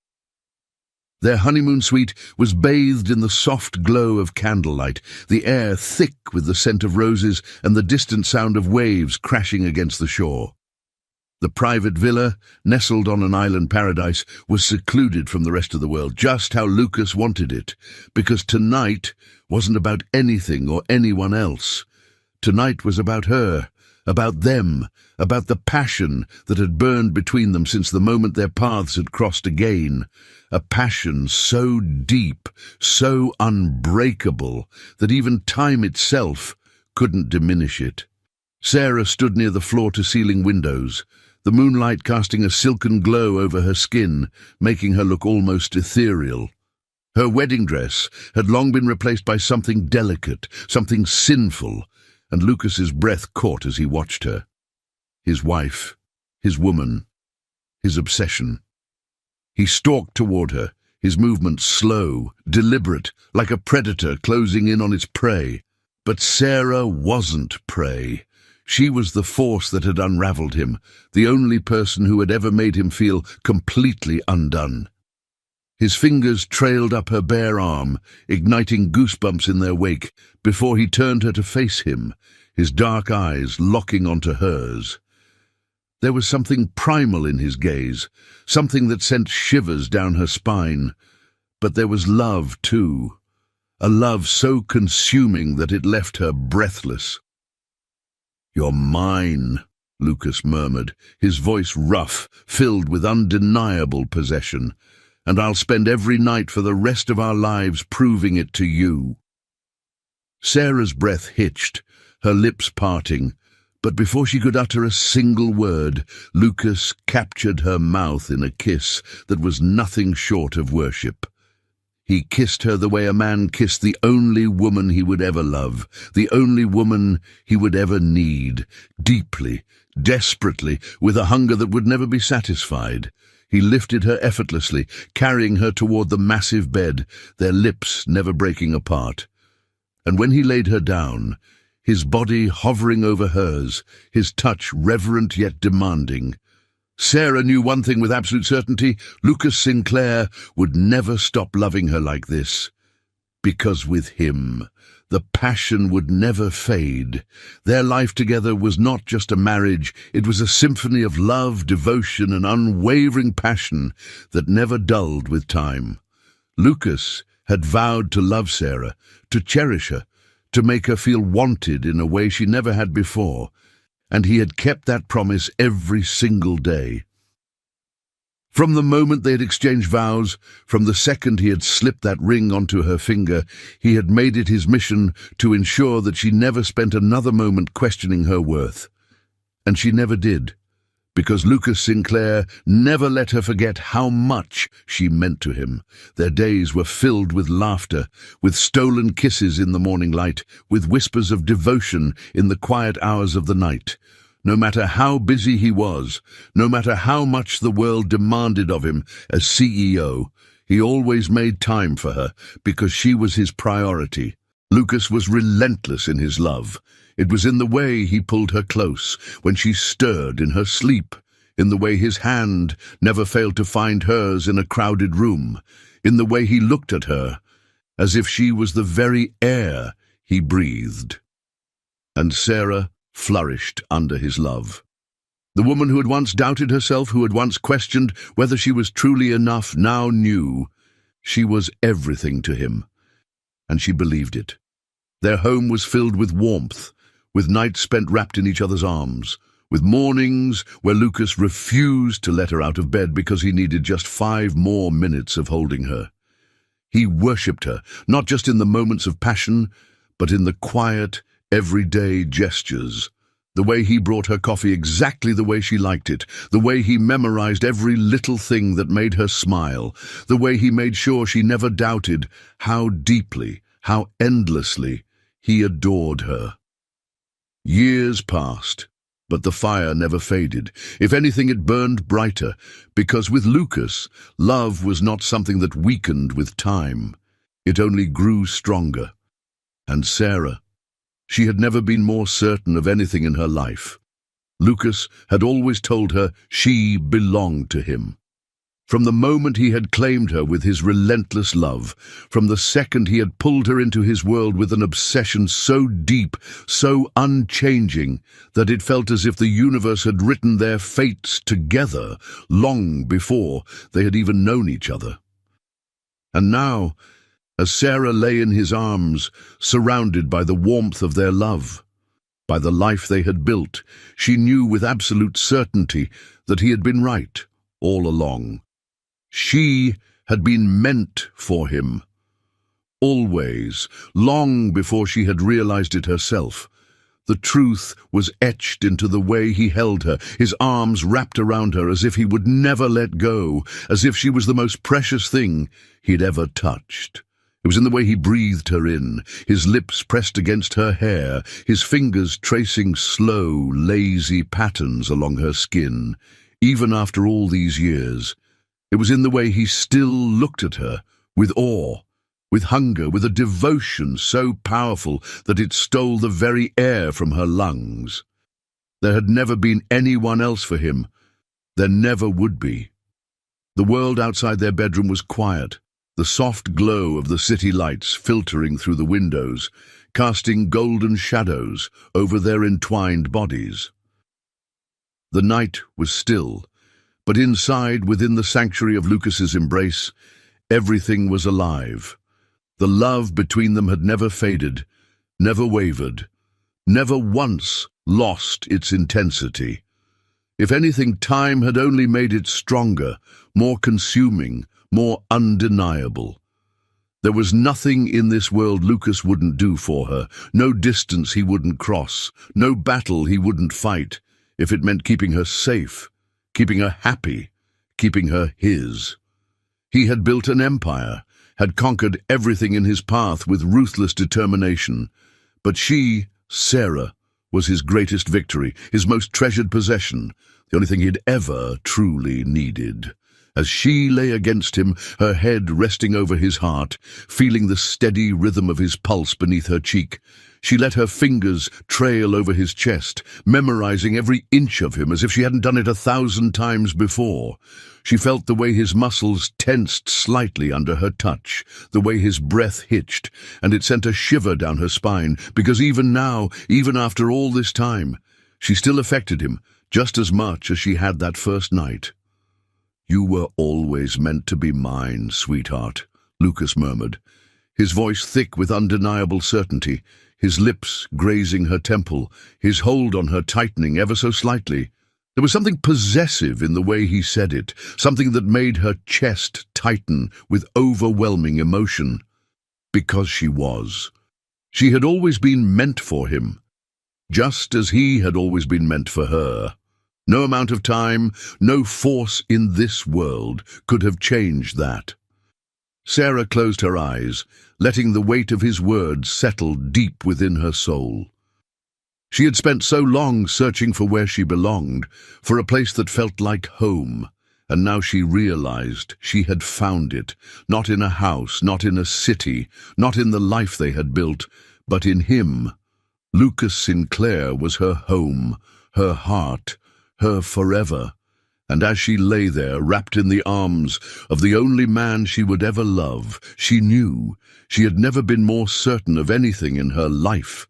Their honeymoon suite was bathed in the soft glow of candlelight, the air thick with the scent of roses and the distant sound of waves crashing against the shore. The private villa, nestled on an island paradise, was secluded from the rest of the world, just how Lucas wanted it, because tonight wasn't about anything or anyone else. Tonight was about her, about them, about the passion that had burned between them since the moment their paths had crossed again, a passion so deep, so unbreakable, that even time itself couldn't diminish it. Sarah stood near the floor-to-ceiling windows, the moonlight casting a silken glow over her skin, making her look almost ethereal. Her wedding dress had long been replaced by something delicate, something sinful, and Lucas's breath caught as he watched her. His wife, his woman, his obsession. He stalked toward her, his movements slow, deliberate, like a predator closing in on its prey. But Sarah wasn't prey. She was the force that had unraveled him, the only person who had ever made him feel completely undone. His fingers trailed up her bare arm, igniting goosebumps in their wake, before he turned her to face him, his dark eyes locking onto hers. There was something primal in his gaze, something that sent shivers down her spine. But there was love, too, a love so consuming that it left her breathless. "You're mine," Lucas murmured, his voice rough, filled with undeniable possession. "And I'll spend every night for the rest of our lives proving it to you." Sarah's breath hitched, her lips parting, but before she could utter a single word, Lucas captured her mouth in a kiss that was nothing short of worship. He kissed her the way a man kissed the only woman he would ever love, the only woman he would ever need, deeply, desperately, with a hunger that would never be satisfied. He lifted her effortlessly, carrying her toward the massive bed, their lips never breaking apart. And when he laid her down, his body hovering over hers, his touch reverent yet demanding, Sarah knew one thing with absolute certainty: Lucas Sinclair would never stop loving her like this. Because with him, the passion would never fade. Their life together was not just a marriage, it was a symphony of love, devotion, and unwavering passion that never dulled with time. Lucas had vowed to love Sarah, to cherish her, to make her feel wanted in a way she never had before, and he had kept that promise every single day. From the moment they had exchanged vows, from the second he had slipped that ring onto her finger, he had made it his mission to ensure that she never spent another moment questioning her worth. And she never did, because Lucas Sinclair never let her forget how much she meant to him. Their days were filled with laughter, with stolen kisses in the morning light, with whispers of devotion in the quiet hours of the night. No matter how busy he was, no matter how much the world demanded of him as CEO, he always made time for her because she was his priority. Lucas was relentless in his love. It was in the way he pulled her close when she stirred in her sleep, in the way his hand never failed to find hers in a crowded room, in the way he looked at her as if she was the very air he breathed. And Sarah flourished under his love. The woman who had once doubted herself, who had once questioned whether she was truly enough, now knew she was everything to him, and she believed it. Their home was filled with warmth, with nights spent wrapped in each other's arms, with mornings where Lucas refused to let her out of bed because he needed just 5 more minutes of holding her. He worshipped her, not just in the moments of passion, but in the quiet, everyday gestures, The way he brought her coffee exactly the way she liked it, the way he memorized every little thing that made her smile, the way he made sure she never doubted how deeply, how endlessly he adored her. Years passed, but the fire never faded. If anything, it burned brighter, because with Lucas, love was not something that weakened with time. It only grew stronger. And Sarah, she had never been more certain of anything in her life. Lucas had always told her she belonged to him. From the moment he had claimed her with his relentless love, from the second he had pulled her into his world with an obsession so deep, so unchanging, that it felt as if the universe had written their fates together long before they had even known each other. And now, as Sarah lay in his arms, surrounded by the warmth of their love, by the life they had built, she knew with absolute certainty that he had been right all along. She had been meant for him. Always, long before she had realized it herself. The truth was etched into the way he held her, his arms wrapped around her as if he would never let go, as if she was the most precious thing he'd ever touched. It was in the way he breathed her in, his lips pressed against her hair, his fingers tracing slow, lazy patterns along her skin, even after all these years. It was in the way he still looked at her, with awe, with hunger, with a devotion so powerful that it stole the very air from her lungs. There had never been anyone else for him. There never would be. The world outside their bedroom was quiet, the soft glow of the city lights filtering through the windows, casting golden shadows over their entwined bodies. The night was still, but inside, within the sanctuary of Lucas's embrace, everything was alive. The love between them had never faded, never wavered, never once lost its intensity. If anything, time had only made it stronger, more consuming, more undeniable. There was nothing in this world Lucas wouldn't do for her, no distance he wouldn't cross, no battle he wouldn't fight, if it meant keeping her safe, keeping her happy, keeping her his. He had built an empire, had conquered everything in his path with ruthless determination. But she, Sarah, was his greatest victory, his most treasured possession, the only thing he'd ever truly needed. As she lay against him, her head resting over his heart, feeling the steady rhythm of his pulse beneath her cheek, she let her fingers trail over his chest, memorizing every inch of him as if she hadn't done it 1,000 times before. She felt the way his muscles tensed slightly under her touch, the way his breath hitched, and it sent a shiver down her spine, because even now, even after all this time, she still affected him just as much as she had that first night. "You were always meant to be mine, sweetheart," Lucas murmured, his voice thick with undeniable certainty, his lips grazing her temple, his hold on her tightening ever so slightly. There was something possessive in the way he said it, something that made her chest tighten with overwhelming emotion. Because she was. She had always been meant for him, just as he had always been meant for her. No amount of time, no force in this world could have changed that. Sarah closed her eyes, letting the weight of his words settle deep within her soul. She had spent so long searching for where she belonged, for a place that felt like home, and now she realized she had found it, not in a house, not in a city, not in the life they had built, but in him. Lucas Sinclair was her home, her heart, her forever. And as she lay there, wrapped in the arms of the only man she would ever love, she knew she had never been more certain of anything in her life